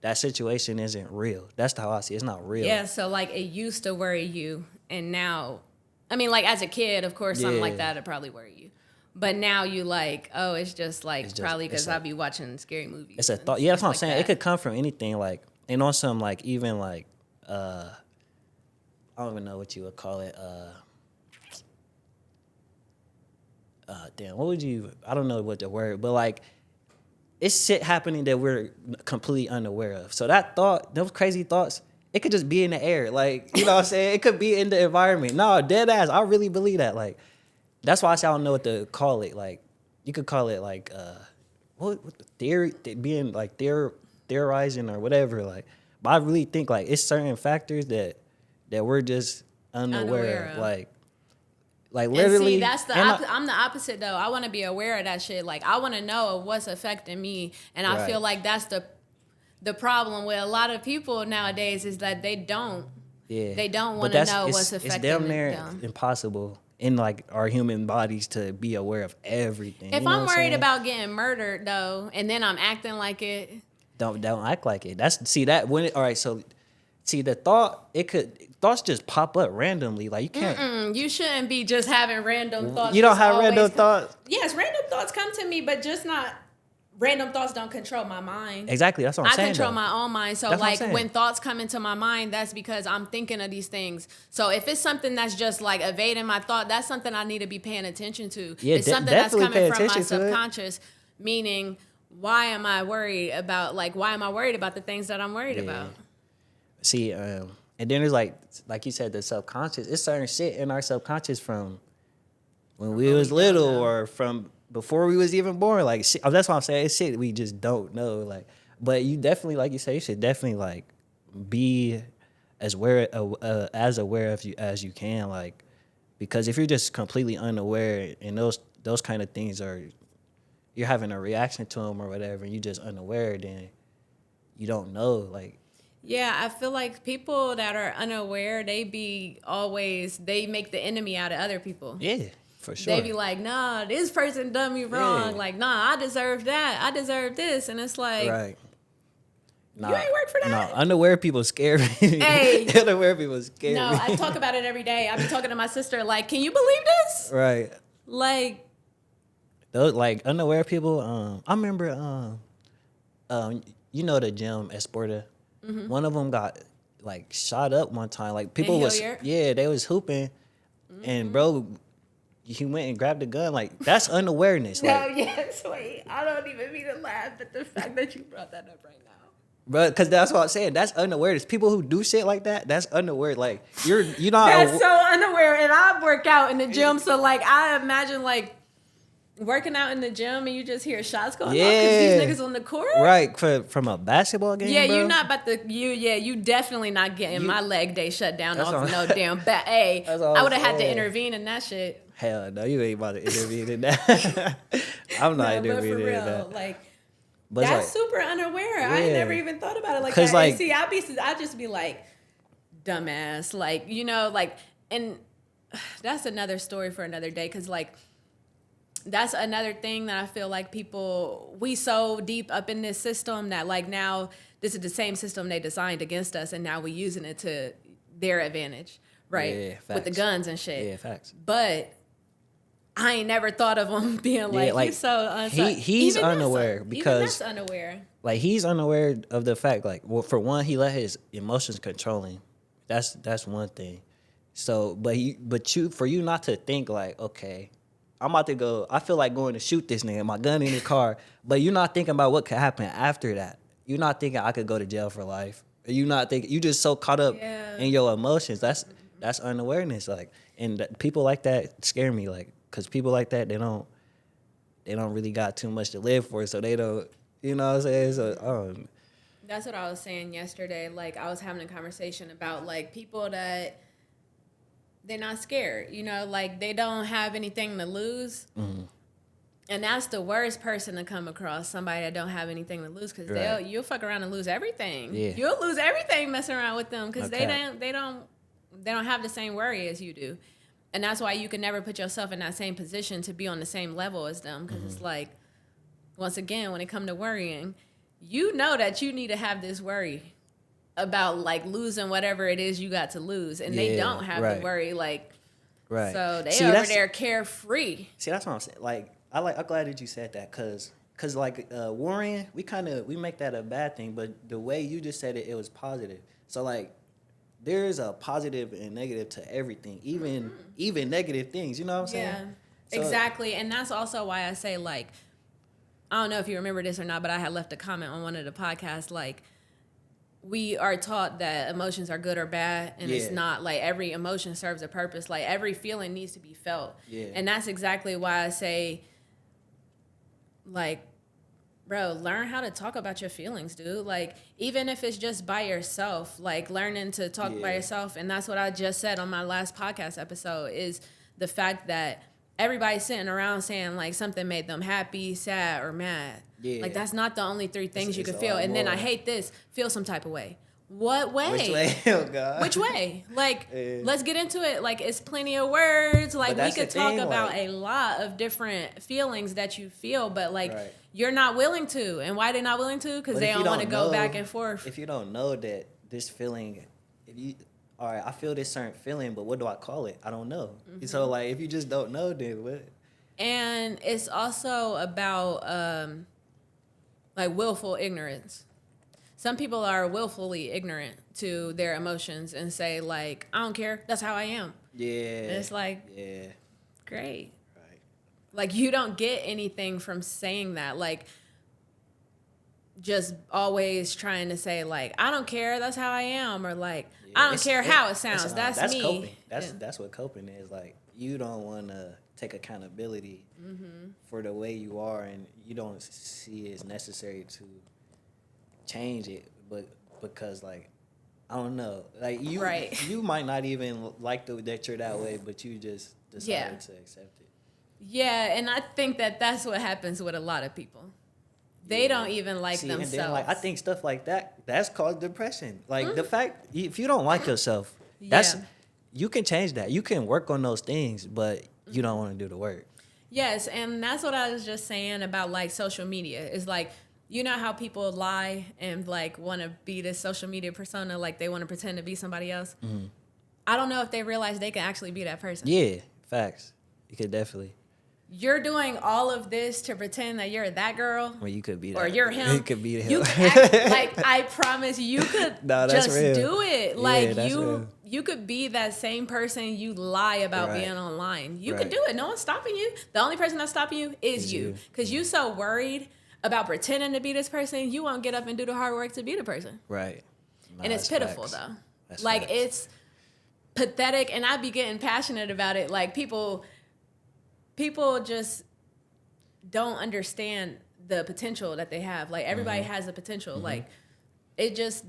That situation isn't real. That's how I see it. It's not real. Yeah, so like it used to worry you, and now, I mean, like as a kid, of course, something like that would probably worry you. But now you like, oh, it's just like probably because I'll be watching scary movies. It's a thought. Yeah, that's what I'm saying. It could come from anything. Like, and on some like even like I don't even know what you would call it. Damn, what would you? I don't know what the word, but like, it's shit happening that we're completely unaware of. So that thought, those crazy thoughts, it could just be in the air. Like, you know what I'm saying? It could be in the environment. No, dead ass. I really believe that. Like, that's why I say I don't know what to call it. Like, you could call it like, what the theory, being like theorizing or whatever. Like, but I really think like it's certain factors that we're just unaware of. Like literally. And see, I'm the opposite though. I want to be aware of that shit. Like I want to know what's affecting me, and I feel like that's the problem with a lot of people nowadays is that they don't. Yeah. They don't want to know what's affecting them. It's damn near impossible in like our human bodies to be aware of everything. If I'm worried about getting murdered though, and then I'm acting like it. Don't act like it. The thoughts just pop up randomly. Like you can't. You shouldn't be just having random thoughts. You don't have random thoughts? Yes, random thoughts come to me, but just not. Random thoughts don't control my mind. Exactly, that's what I'm saying. I control my own mind. So like when thoughts come into my mind, that's because I'm thinking of these things. So if it's something that's just like evading my thought, that's something I need to be paying attention to. Yeah, it's something that's coming from my subconscious, meaning why am I worried about the things that I'm worried about? See, and then there's like you said, the subconscious. It's certain shit in our subconscious from when we was little or from before we was even born. Like shit, that's what I'm saying. It's shit we just don't know. Like, but you definitely, like you say, you should definitely like be as aware of you as you can. Like, because if you're just completely unaware and those kind of things you're having a reaction to them or whatever, and you just unaware, then you don't know. Like. Yeah, I feel like people that are unaware, they make the enemy out of other people. Yeah, for sure. They be like, nah, this person done me wrong. Yeah. Like, nah, I deserve that. I deserve this. And it's like, right. Nah, You ain't work for that? No, unaware people scare me. Hey. Unaware people scare No, me. I talk about it every day. I be talking to my sister like, can you believe this? Right. Like, Those like unaware people. I remember. You know the gym at Sporta. Mm-hmm. One of them got like shot up one time. Like people was Hilliard? they was hooping, and bro, he went and grabbed a gun. Like that's unawareness. no, Like, yes, wait. I don't even mean to laugh at the fact that you brought that up right now. bro, because that's what I'm saying. That's unawareness. People who do shit like that, that's unaware. Like you're not. That's so unaware, and I work out in the gym, so like I imagine like working out in the gym and you just hear shots going off because these niggas on the court. Right, from a basketball game. Yeah, bro. you're not about to. You definitely not getting my leg day shut down off no damn bat. Hey, I would have had to intervene in that shit. Hell no, you ain't about to intervene in that. I'm not intervening in that. Like, but that's like, super unaware. I ain't never even thought about it like 'cause that. like, And see, I just be like, dumbass, like like, and that's another story for another day. Cause like, that's another thing that I feel like we so deep up in this system that like now this is the same system they designed against us, and now we using it to their advantage, right? Yeah, with the guns and shit. Yeah, facts. But I ain't never thought of him being like, he's so he's unaware because that's unaware. Like he's unaware of the fact, like, well, for one, he let his emotions control him. That's one thing. So, but for you not to think like, okay, I'm about to go. I feel like going to shoot this nigga, my gun in the car. But you're not thinking about what could happen after that. You're not thinking I could go to jail for life. You not thinking. You just so caught up in your emotions. That's unawareness. Like, and people like that scare me. Like, cause people like that they don't really got too much to live for. So they don't. You know what I'm saying? So That's what I was saying yesterday. Like I was having a conversation about like people that. They're not scared, like they don't have anything to lose. Mm-hmm. And that's the worst person to come across, somebody that don't have anything to lose, because you'll fuck around and lose everything. Yeah. You'll lose everything messing around with them because they don't have the same worry as you do. And that's why you can never put yourself in that same position to be on the same level as them, because it's like, once again, when it comes to worrying, you know that you need to have this worry about like losing whatever it is you got to lose, and they don't have to worry, like, so they over there carefree. See, that's what I'm saying. Like, I'm glad that you said that, cause like worrying, we make that a bad thing, but the way you just said it, it was positive. So like, there's a positive and negative to everything, even negative things. You know what I'm saying? Yeah, so, exactly. And that's also why I say, like, I don't know if you remember this or not, but I had left a comment on one of the podcasts, like, we are taught that emotions are good or bad, and it's not. Like, every emotion serves a purpose. Like, every feeling needs to be felt. Yeah. And that's exactly why I say, like, bro, learn how to talk about your feelings, dude. Like, even if it's just by yourself, like, learning to talk by yourself. And that's what I just said on my last podcast episode, is the fact that everybody's sitting around saying, like, something made them happy, sad, or mad. Yeah. Like, that's not the only three things you can feel. And then I hate this. Feel some type of way. What way? Which way? Oh, God. Which way? Like, let's get into it. Like, it's plenty of words. Like, we could talk about a lot of different feelings that you feel, but, like, you're not willing to. And why they're not willing to? Because they don't want to go back and forth. If you don't know that this feeling, all right, I feel this certain feeling, but what do I call it? I don't know. Mm-hmm. So, like, if you just don't know, then what? And it's also about, like, willful ignorance. Some people are willfully ignorant to their emotions and say, like, I don't care. That's how I am. Yeah. And it's like, great. Right. Like, you don't get anything from saying that. Like, just always trying to say, like, I don't care. That's how I am. Or, like, I don't care how it sounds. That's me. Coping. That's what coping is. Like, you don't want to take accountability for the way you are, and you don't see it as necessary to change it, but because, like, I don't know, like, you might not even like that you're that way, but you just decided to accept it. Yeah, and I think that's what happens with a lot of people. They don't even like themselves. And then, like, I think stuff like that's called depression. Like, the fact, if you don't like yourself, you can change that. You can work on those things, but you don't want to do the work. Yes, and that's what I was just saying about, like, social media. It's like, you know how people lie and like want to be this social media persona, like they want to pretend to be somebody else. Mm-hmm. I don't know if they realize they can actually be that person. Yeah, facts. You could definitely. You're doing all of this to pretend that you're that girl. Well, you could be that. Or you're him. You could be him. You can act, like, I promise you could that's just real. do it. Yeah, Like, that's real. you could be that same person you lie about Right. being online. You Right. could do it. No one's stopping you. The only person that's stopping you is you. Because you so worried about pretending to be this person, you won't get up and do the hard work to be the person. Right. And it's pitiful, though. That's like, facts. it's pathetic, and I be getting passionate about it. Like, people just don't understand the potential that they have. Like, everybody has a potential. Like, it just,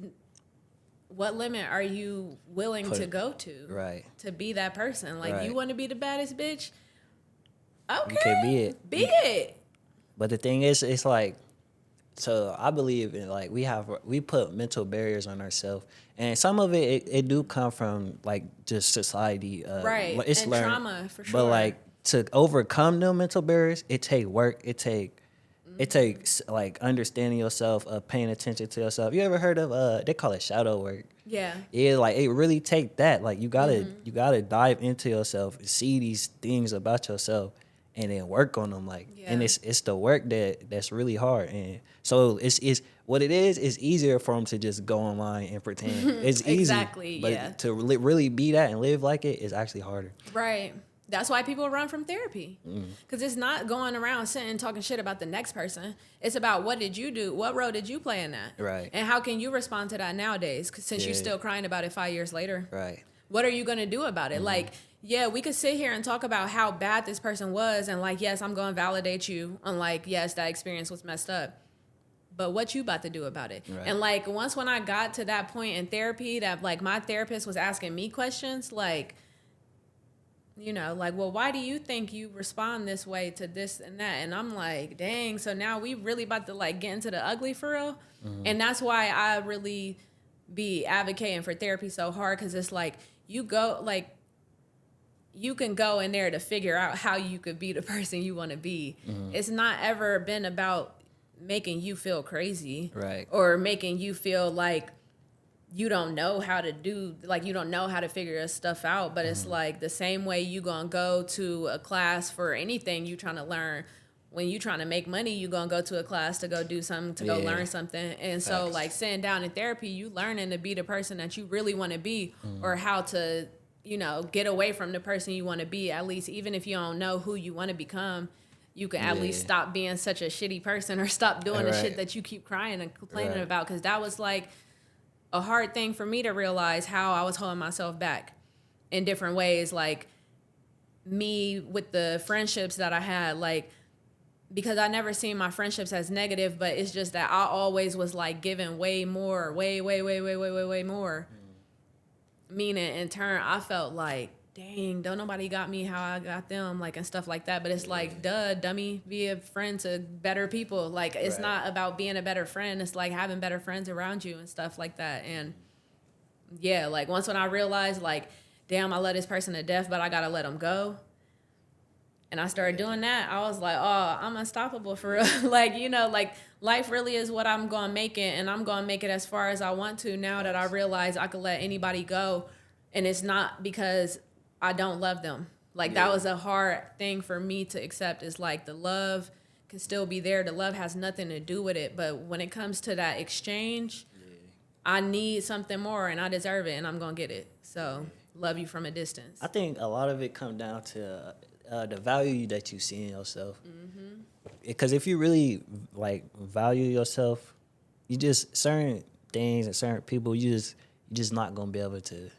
what limit are you willing to go to? Right. To be that person? Like, Right. you want to be the baddest bitch? Okay. You can be it. Be it. But the thing is, it's like, so I believe in like we put mental barriers on ourselves, and some of it do come from like just society. Right. It's and learned, trauma, for sure. But like to overcome them mental barriers, it take work. It takes like understanding yourself, paying attention to yourself. You ever heard of they call it shadow work? Yeah. Yeah, like it really take that. Like you gotta dive into yourself, see these things about yourself, and then work on them. Like, and Yeah. it's the work that's really hard. And so it's what it is. It's easier for them to just go online and pretend. It's easy, Exactly, but yeah. to really be that and live like it is actually harder. Right. That's why people run from therapy. Because it's not going around sitting and talking shit about the next person. It's about, what did you do? What role did you play in that? Right. And how can you respond to that nowadays? 'Cause since you're Yeah. still crying about it 5 years later. Right. What are you going to do about it? Like, yeah, we could sit here and talk about how bad this person was. And like, yes, I'm going to validate you. And like, yes, that experience was messed up. But what you about to do about it? Right. And like, once when I got to that point in therapy that like my therapist was asking me questions, like, you know, like, well, why do you think you respond this way to this and that? And I'm like, dang, so now we really about to like get into the ugly for real. And that's why I really be advocating for therapy so hard, because it's like you can go in there to figure out how you could be the person you want to be. It's not ever been about making you feel crazy, Right. or making you feel like you don't know how to do, like you don't know how to figure this stuff out. But it's like the same way you gonna go to a class for anything you trying to learn. When you trying to make money, you gonna go to a class to go do something, to go learn something. And so Facts. like sitting down in therapy, you learning to be the person that you really want to be, or how to, you know, get away from the person you want to be. At least, even if you don't know who you want to become, you can at least stop being such a shitty person, or stop doing the Right. shit that you keep crying and complaining Right. about. Because that was like a hard thing for me to realize, how I was holding myself back in different ways. Like me with the friendships that I had, like, because I never seen my friendships as negative, but it's just that I always was like giving way more, way more. Meaning in turn, I felt like, dang, don't nobody got me how I got them, like, and stuff like that. But it's like, duh, dummy, be a friend to better people. Like, it's Right. not about being a better friend. It's like having better friends around you and stuff like that. And yeah, like once when I realized, like, damn, I love this person to death, but I gotta let them go. And I started doing that, I was like, oh, I'm unstoppable for real. Like, you know, like life really is what I'm going to make it. And I'm going to make it as far as I want to, now that I realize I could let anybody go. And it's not because I don't love them. Like that was a hard thing for me to accept, is like the love can still be there. The love has nothing to do with it. But when it comes to that exchange, I need something more and I deserve it and I'm going to get it. So love you from a distance. I think a lot of it comes down to the value that you see in yourself. Because if you really like value yourself, you just, certain things and certain people, you just not gonna be able to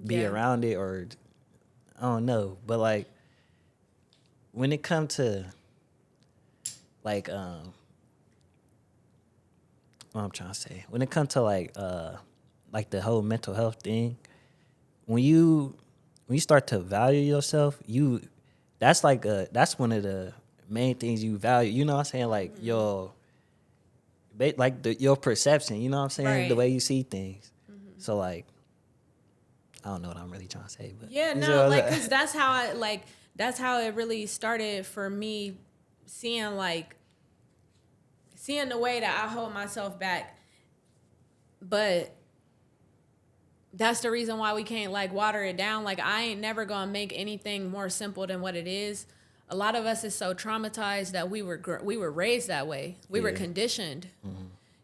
be around it, or I don't know. But like when it comes to like what I'm trying to say, when it comes to like the whole mental health thing, when you start to value yourself, that's one of the main things you value. You know what I'm saying? Like your perception. You know what I'm saying? Right. The way you see things. So like, I don't know what I'm really trying to say, but yeah, you no, know, like, cause that's how it really started for me, seeing seeing the way that I hold myself back. But that's the reason why we can't like water it down. Like I ain't never gonna make anything more simple than what it is. A lot of us is so traumatized that we were raised that way. We were conditioned,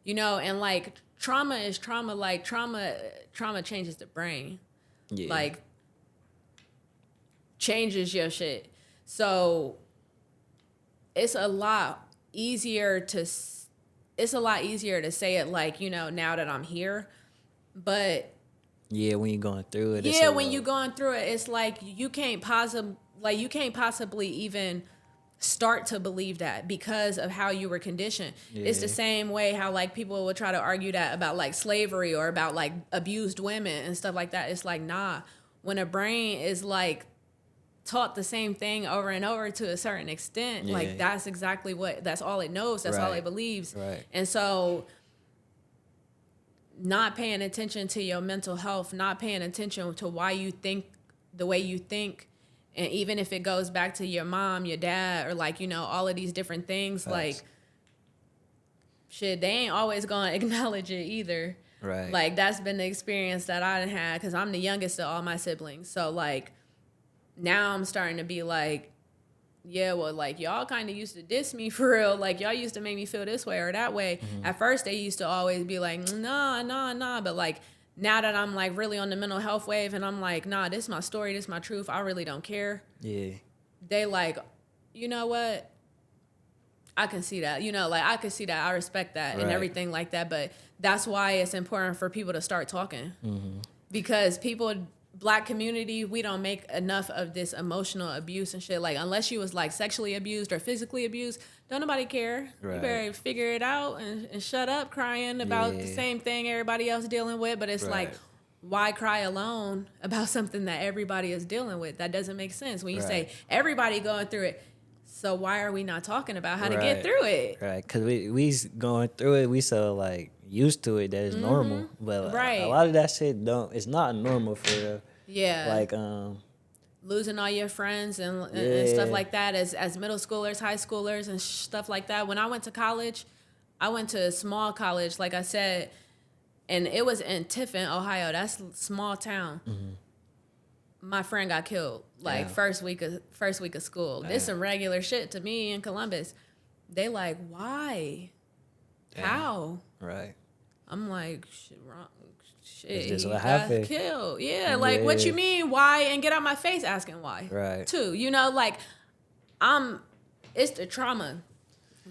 you know. And like trauma is trauma. Like trauma changes the brain. Yeah. Like changes your shit. So it's a lot easier to say it like, you know, now that I'm here. But yeah, when you're going through it. Yeah, when you're going through it, it's like you can't possibly even start to believe that because of how you were conditioned. Yeah. It's the same way how like people will try to argue that about like slavery or about like abused women and stuff like that. It's like, nah, when a brain is like taught the same thing over and over to a certain extent, like that's all it knows. That's all it believes. Right. And so not paying attention to your mental health, not paying attention to why you think the way you think, and even if it goes back to your mom, your dad, or like, you know, all of these different things, like shit, they ain't always gonna acknowledge it either. Right. Like that's been the experience that I had because I'm the youngest of all my siblings. So like now I'm starting to be like, yeah, well, like y'all kind of used to diss me for real. Like y'all used to make me feel this way or that way. At first they used to always be like, nah. But like now that I'm like really on the mental health wave and I'm like, nah, this is my story, this is my truth. I really don't care. Yeah. They like, you know what? I can see that. You know, like I can see that. I respect that and everything like that. But that's why it's important for people to start talking. Because Black community, we don't make enough of this emotional abuse and shit. Like, unless you was like sexually abused or physically abused, don't nobody care. Right. You better figure it out and shut up crying about the same thing everybody else dealing with. But it's like, why cry alone about something that everybody is dealing with? That doesn't make sense. When you say everybody going through it, so why are we not talking about how to get through it? Right, because we going through it, we so like used to it that it's normal. But a lot of that shit it's not normal for real. Yeah. Like losing all your friends and stuff like that as middle schoolers, high schoolers and stuff like that. When I went to college, I went to a small college, like I said, and it was in Tiffin, Ohio. That's a small town. My friend got killed like first week of school. This some regular shit to me in Columbus. They like, why? How? Right. I'm like, shit, wrong. Shit, he got killed. Yeah, like what you mean why? And get out my face asking why. Right. Too, you know, like it's the trauma.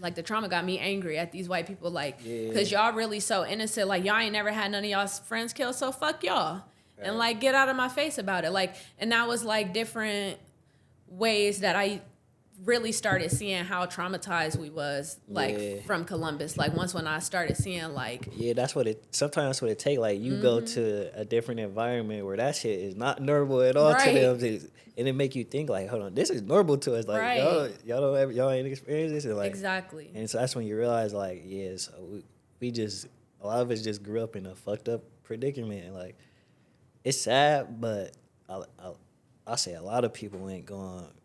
Like the trauma got me angry at these white people, like, cause y'all really so innocent. Like y'all ain't never had none of y'all's friends killed, so fuck y'all. Right. And like get out of my face about it. Like, and that was like different ways that I really started seeing how traumatized we was, like from Columbus. Like once when I started seeing like sometimes that's what it take. Like you go to a different environment where that shit is not normal at all to them, and it make you think like, hold on, this is normal to us. Like y'all ain't experienced this, and like exactly. And so that's when you realize like, so we just a lot of us just grew up in a fucked up predicament, and like it's sad, but I say a lot of people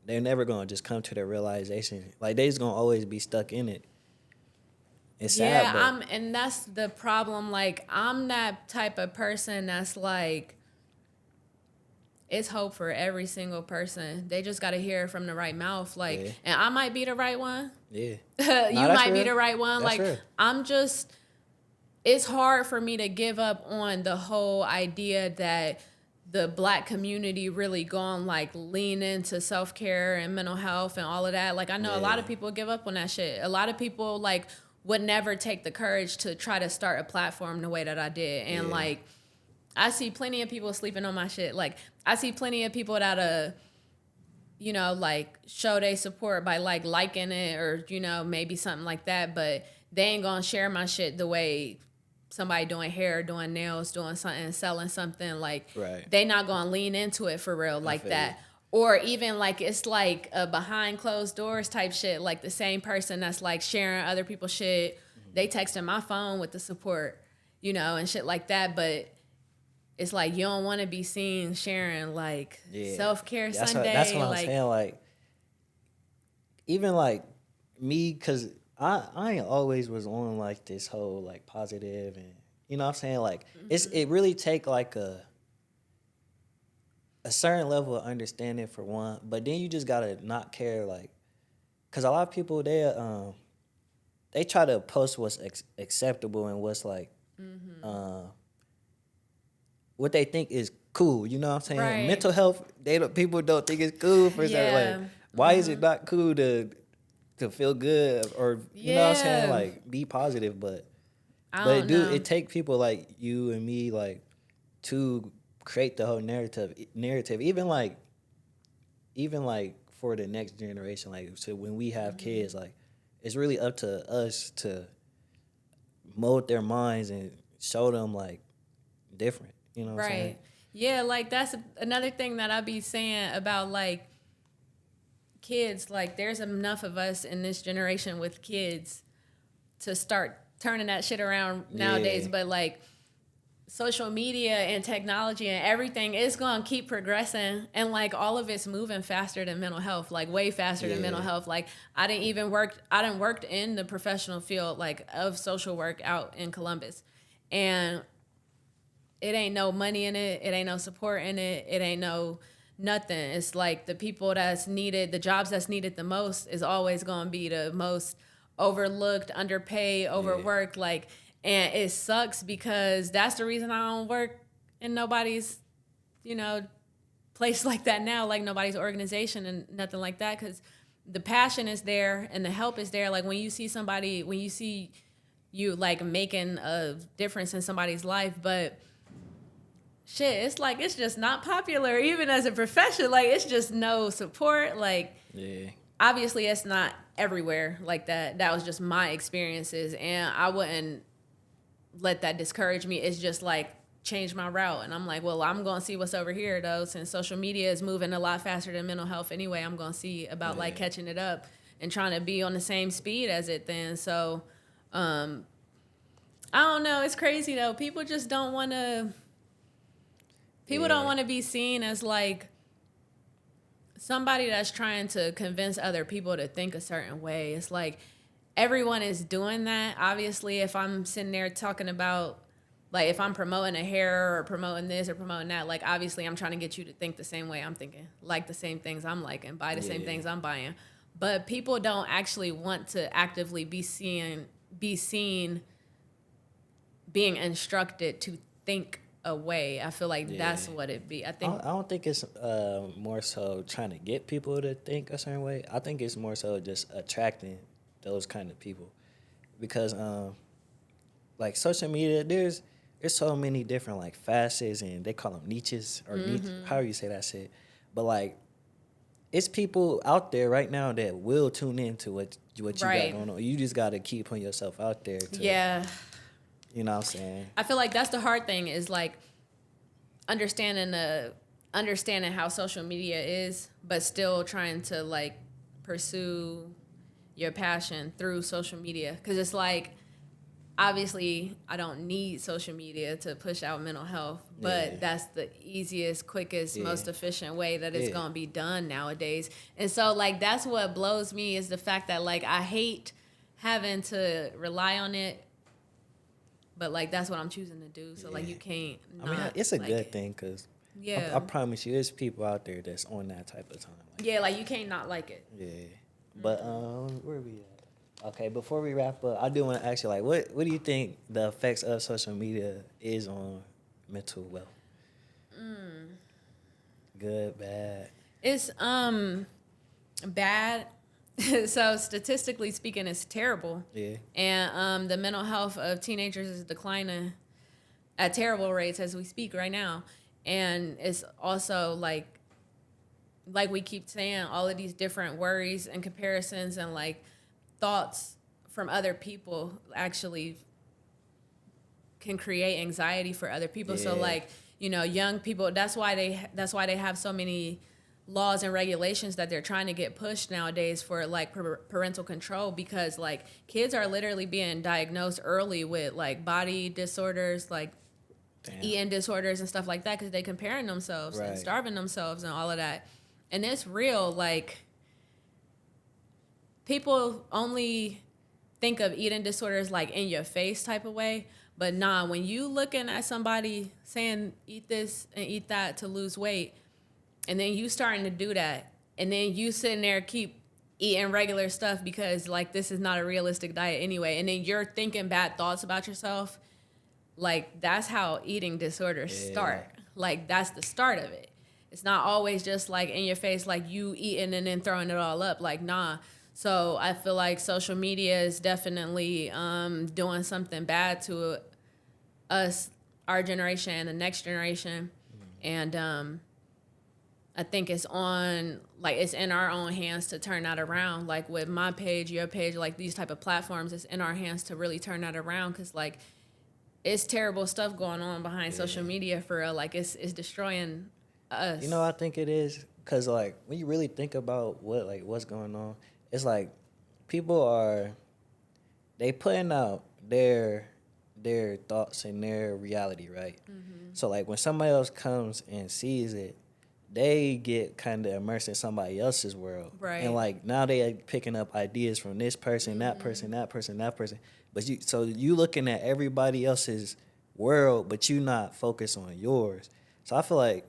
they're never going to just come to their realization. Like, they just going to always be stuck in it. It's sad, but and that's the problem. Like, I'm that type of person that's like, it's hope for every single person. They just got to hear it from the right mouth. Like, and I might be the right one. Yeah. You might be the right one. That's like, real. It's hard for me to give up on the whole idea that the Black community really gonna like lean into self-care and mental health and all of that. Like I know a lot of people give up on that shit. A lot of people like would never take the courage to try to start a platform the way that I did. And like I see plenty of people sleeping on my shit. Like I see plenty of people that you know, like show their support by like liking it or, you know, maybe something like that, but they ain't gonna share my shit the way somebody doing hair, doing nails, doing something, selling something, like they not gonna lean into it for real like that. Or even like it's like a behind closed doors type shit, like the same person that's like sharing other people's shit, they texting my phone with the support, you know, and shit like that. But it's like you don't want to be seen sharing like self-care Sunday. That's what I'm saying. Like even like me, because I always was on like this whole like positive and you know what I'm saying like it really take like a certain level of understanding for one, but then you just gotta not care like because a lot of people they try to post what's acceptable and what's like what they think is cool. You know what I'm saying? Right. Mental health, people don't think it's cool for certain. Yeah. Like, why is it not cool to feel good or you know what I'm saying? Yeah. Like, be positive, but I but don't know. it take people like you and me like to create the whole narrative. Even like for the next generation, like so when we have kids, like it's really up to us to mold their minds and show them like different. You know what I'm saying? Right. Yeah, like that's another thing that I be saying about like kids. Like there's enough of us in this generation with kids to start turning that shit around nowadays. Yeah. But like social media and technology and everything is going to keep progressing, and like all of it's moving faster than mental health, like way faster than mental health. Like I didn't worked in the professional field like of social work out in Columbus, and it ain't no money in it, it ain't no support in it, it ain't no nothing. It's like the people that's needed, the jobs that's needed the most is always going to be the most overlooked, underpaid, overworked. Like, and it sucks because that's the reason I don't work in nobody's, you know, place like that now, like nobody's organization and nothing like that, because the passion is there and the help is there. Like when you see somebody, when you see you like making a difference in somebody's life, but shit, it's like it's just not popular even as a profession. Like it's just no support. Like obviously it's not everywhere like that. That was just my experiences, and I wouldn't let that discourage me. It's just like change my route, and I'm like, well, I'm gonna see what's over here though. Since social media is moving a lot faster than mental health anyway, I'm gonna see about like catching it up and trying to be on the same speed as it then. So I don't know, it's crazy though. People just don't want to don't want to be seen as like somebody that's trying to convince other people to think a certain way. It's like everyone is doing that. Obviously, if I'm sitting there talking about, like, if I'm promoting a hair or promoting this or promoting that, like, obviously I'm trying to get you to think the same way I'm thinking, like the same things I'm liking, buy the same things I'm buying. But people don't actually want to actively be seen, being instructed to think away. I feel like that's what it be. I don't think it's more so trying to get people to think a certain way. I think it's more so just attracting those kind of people, because like social media, there's so many different like facets, and they call them niches or niche, however you say that shit. But like, it's people out there right now that will tune into what you got going on. You just got to keep putting yourself out there. You know what I'm saying? I feel like that's the hard thing, is like understanding how social media is, but still trying to like pursue your passion through social media. Because it's like, obviously I don't need social media to push out mental health, but that's the easiest, quickest, most efficient way that it's going to be done nowadays. And so like, that's what blows me, is the fact that like, I hate having to rely on it, but like, that's what I'm choosing to do. So like, you can't not, I mean, it's a like, good thing, because I promise you, there's people out there that's on that type of time. Like, like you can't not like it. But where are we at? Okay, before we wrap up, I do want to ask you, like, what do you think the effects of social media is on mental wealth? Good, bad? It's bad. So statistically speaking, it's terrible. And the mental health of teenagers is declining at terrible rates as we speak right now. And it's also like we keep saying, all of these different worries and comparisons and like thoughts from other people actually can create anxiety for other people. So like, you know, young people, that's why they have so many laws and regulations that they're trying to get pushed nowadays for like parental control, because like kids are literally being diagnosed early with like body disorders, like eating disorders and stuff like that, because they comparing themselves and starving themselves and all of that. And it's real. Like, people only think of eating disorders like in your face type of way. But nah, when you looking at somebody saying eat this and eat that to lose weight, and then you starting to do that, and then you sitting there keep eating regular stuff because like this is not a realistic diet anyway, and then you're thinking bad thoughts about yourself, like that's how eating disorders start. Like that's the start of it. It's not always just like in your face, like you eating and then throwing it all up. Like nah. So I feel like social media is definitely doing something bad to us, our generation, and the next generation, and I think it's in our own hands to turn that around. Like with my page, your page, like these type of platforms, it's in our hands to really turn that around. Cause like it's terrible stuff going on behind social media for real. Like it's destroying us. You know, I think it is. Cause like when you really think about what's going on, it's like people they putting out their thoughts and their reality, right? Mm-hmm. So like when somebody else comes and sees it, they get kind of immersed in somebody else's world. Right. And like now they are picking up ideas from this person, that person, that person, that person. But you looking at everybody else's world, but you not focused on yours. So I feel like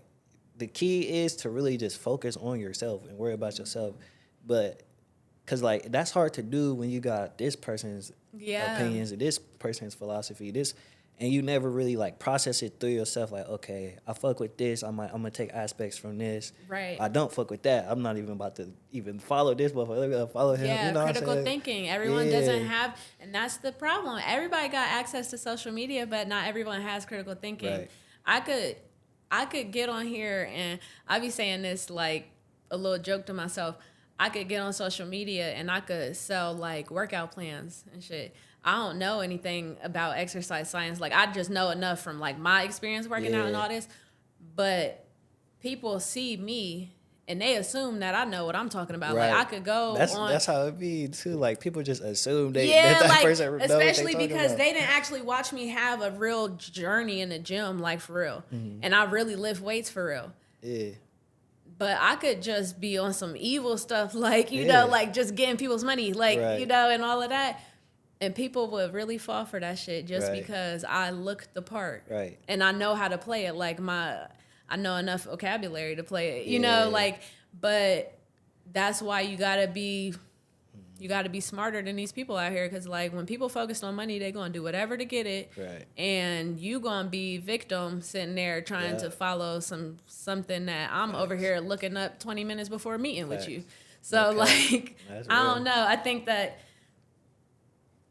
the key is to really just focus on yourself and worry about yourself. But because like that's hard to do when you got this person's opinions and this person's philosophy, and you never really like process it through yourself. Like, okay, I fuck with this. I'm gonna take aspects from this. Right. I don't fuck with that. I'm not even about to even follow this motherfucker. Follow him. Yeah, you know critical thinking. Everyone doesn't have, and that's the problem. Everybody got access to social media, but not everyone has critical thinking. Right. I could get on here and I be saying this like a little joke to myself. I could get on social media and I could sell like workout plans and shit. I don't know anything about exercise science. Like I just know enough from like my experience working out and all this. But people see me and they assume that I know what I'm talking about. Right. Like I could go That's how it be too. Like people just assume that like, person knows especially what they because about. They didn't actually watch me have a real journey in the gym, like for real. Mm-hmm. And I really lift weights for real. Yeah. But I could just be on some evil stuff, like, you know, like just getting people's money, like, you know, and all of that. And people would really fall for that shit just because I look the part. Right. And I know how to play it. Like I know enough vocabulary to play it, you know, like, but that's why you gotta be smarter than these people out here. Cause like when people focused on money, they gonna do whatever to get it. Right. And you gonna be victim sitting there trying to follow something that I'm over here looking up 20 minutes before meeting with you. So like, I don't know. I think that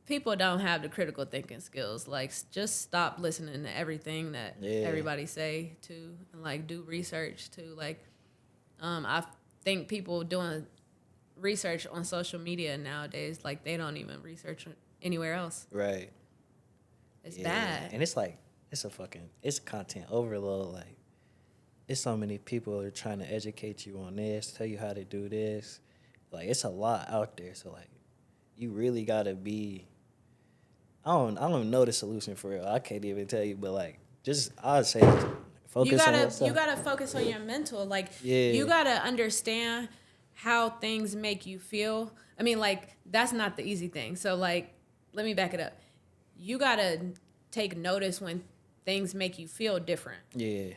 people don't have the critical thinking skills. Like, just stop listening to everything that everybody say to, and like do research to. Like, I think people doing research on social media nowadays, like they don't even research anywhere else. Right. It's bad. And it's like it's content overload. Like, it's so many people are trying to educate you on this, tell you how to do this. Like, it's a lot out there. So like, you really gotta be. I don't know the solution for real. I can't even tell you, but like, just I'd say focus on yourself. You gotta focus on your mental. Like, you gotta understand how things make you feel. I mean, like, that's not the easy thing. So like, let me back it up. You gotta take notice when things make you feel different. Yeah.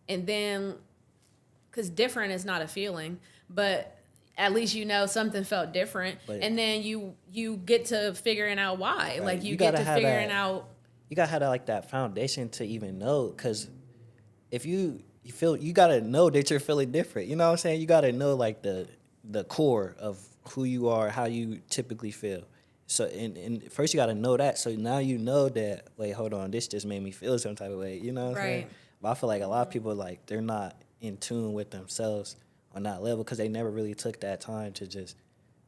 And then, because different is not a feeling, but at least you know something felt different, and then you get to figuring out why. Right. Like you get to figuring out. You gotta have that, like that foundation to even know, because if you feel, you gotta know that you're feeling different. You know what I'm saying? You gotta know like the core of who you are, how you typically feel. So and first you gotta know that. So now you know that. Wait, hold on, this just made me feel some type of way. You know what I'm saying? But I feel like a lot of people, like, they're not in tune with themselves on that level because they never really took that time to just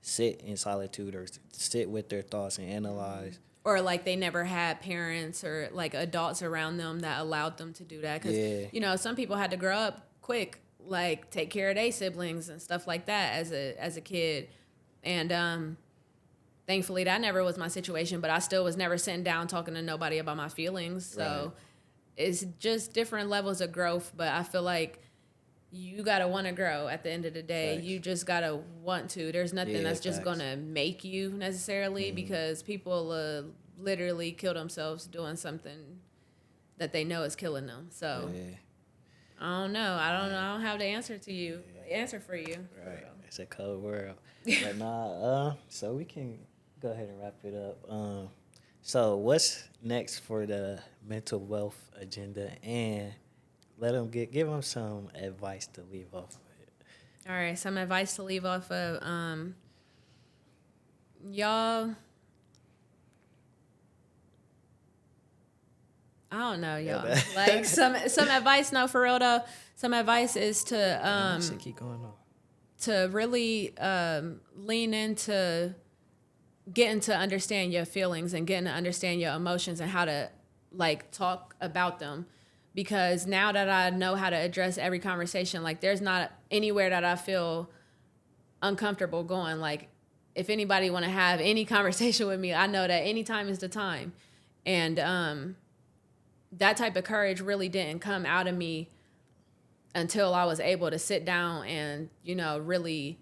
sit in solitude or sit with their thoughts and analyze. Or like they never had parents or like adults around them that allowed them to do that. Because, you know, some people had to grow up quick, like take care of their siblings and stuff like that as a kid. And thankfully that never was my situation, but I still was never sitting down talking to nobody about my feelings. So it's just different levels of growth. But I feel like you gotta want to grow. At the end of the day, Facts. you just gotta want to. There's nothing Yeah, that's just facts. gonna make you necessarily, because people literally kill themselves doing something that they know is killing them. So Yeah. I don't know. I don't have the answer to you. Answer for you. Right. It's a cold world. But so we can go ahead and wrap it up. So what's next for the mental wealth agenda, and give them some advice to leave off with. All right, some advice to leave off of. Y'all, I don't know, y'all. Like some advice. No, for real though. Some advice is to Keep going on. to really lean into getting to understand your feelings and getting to understand your emotions and how to like talk about them. Because now that I know how to address every conversation, like there's not anywhere that I feel uncomfortable going. Like if anybody want to have any conversation with me, I know that any time is the time. And that type of courage really didn't come out of me until I was able to sit down and, you know, really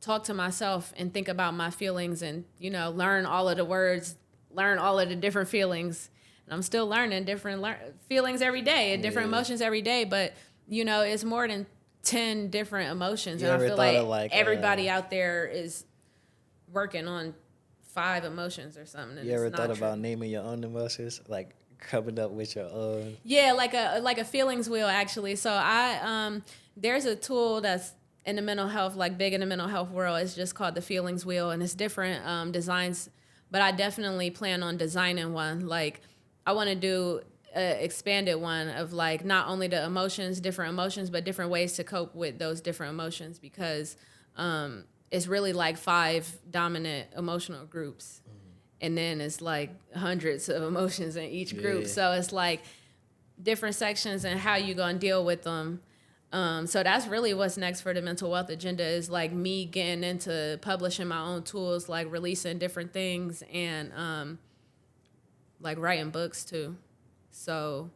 talk to myself and think about my feelings and, you know, learn all of the words, learn all of the different feelings. And I'm still learning different feelings every day and different emotions every day. But, you know, it's more than 10 different emotions. You And I ever feel thought like, of, like, everybody out there is working on 5 emotions or something. And You ever it's thought not about true. naming your own emotions? Like coming up with your own. Yeah, like a feelings wheel actually. So I there's a tool that's in the mental health, like big in the mental health world. It's just called the feelings wheel, and it's different designs. But I definitely plan on designing one. Like I want to do a expanded one of like not only the emotions, different emotions, but different ways to cope with those different emotions, because it's really like 5 dominant emotional groups. And then it's like hundreds of emotions in each group. Yeah. So it's like different sections and how you gonna deal with them. So that's really what's next for the mental wealth agenda, is like me getting into publishing my own tools, like releasing different things, and like writing books too. So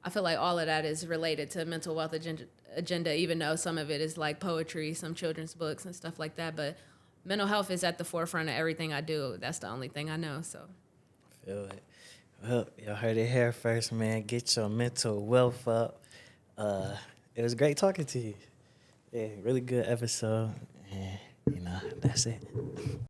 I feel like all of that is related to mental wealth agenda, even though some of it is like poetry, some children's books and stuff like that. But mental health is at the forefront of everything I do. That's the only thing I know. So Feel it. Well, y'all heard it here first, man. Get your mental wealth up. It was great talking to you. Yeah, really good episode. And, that's it.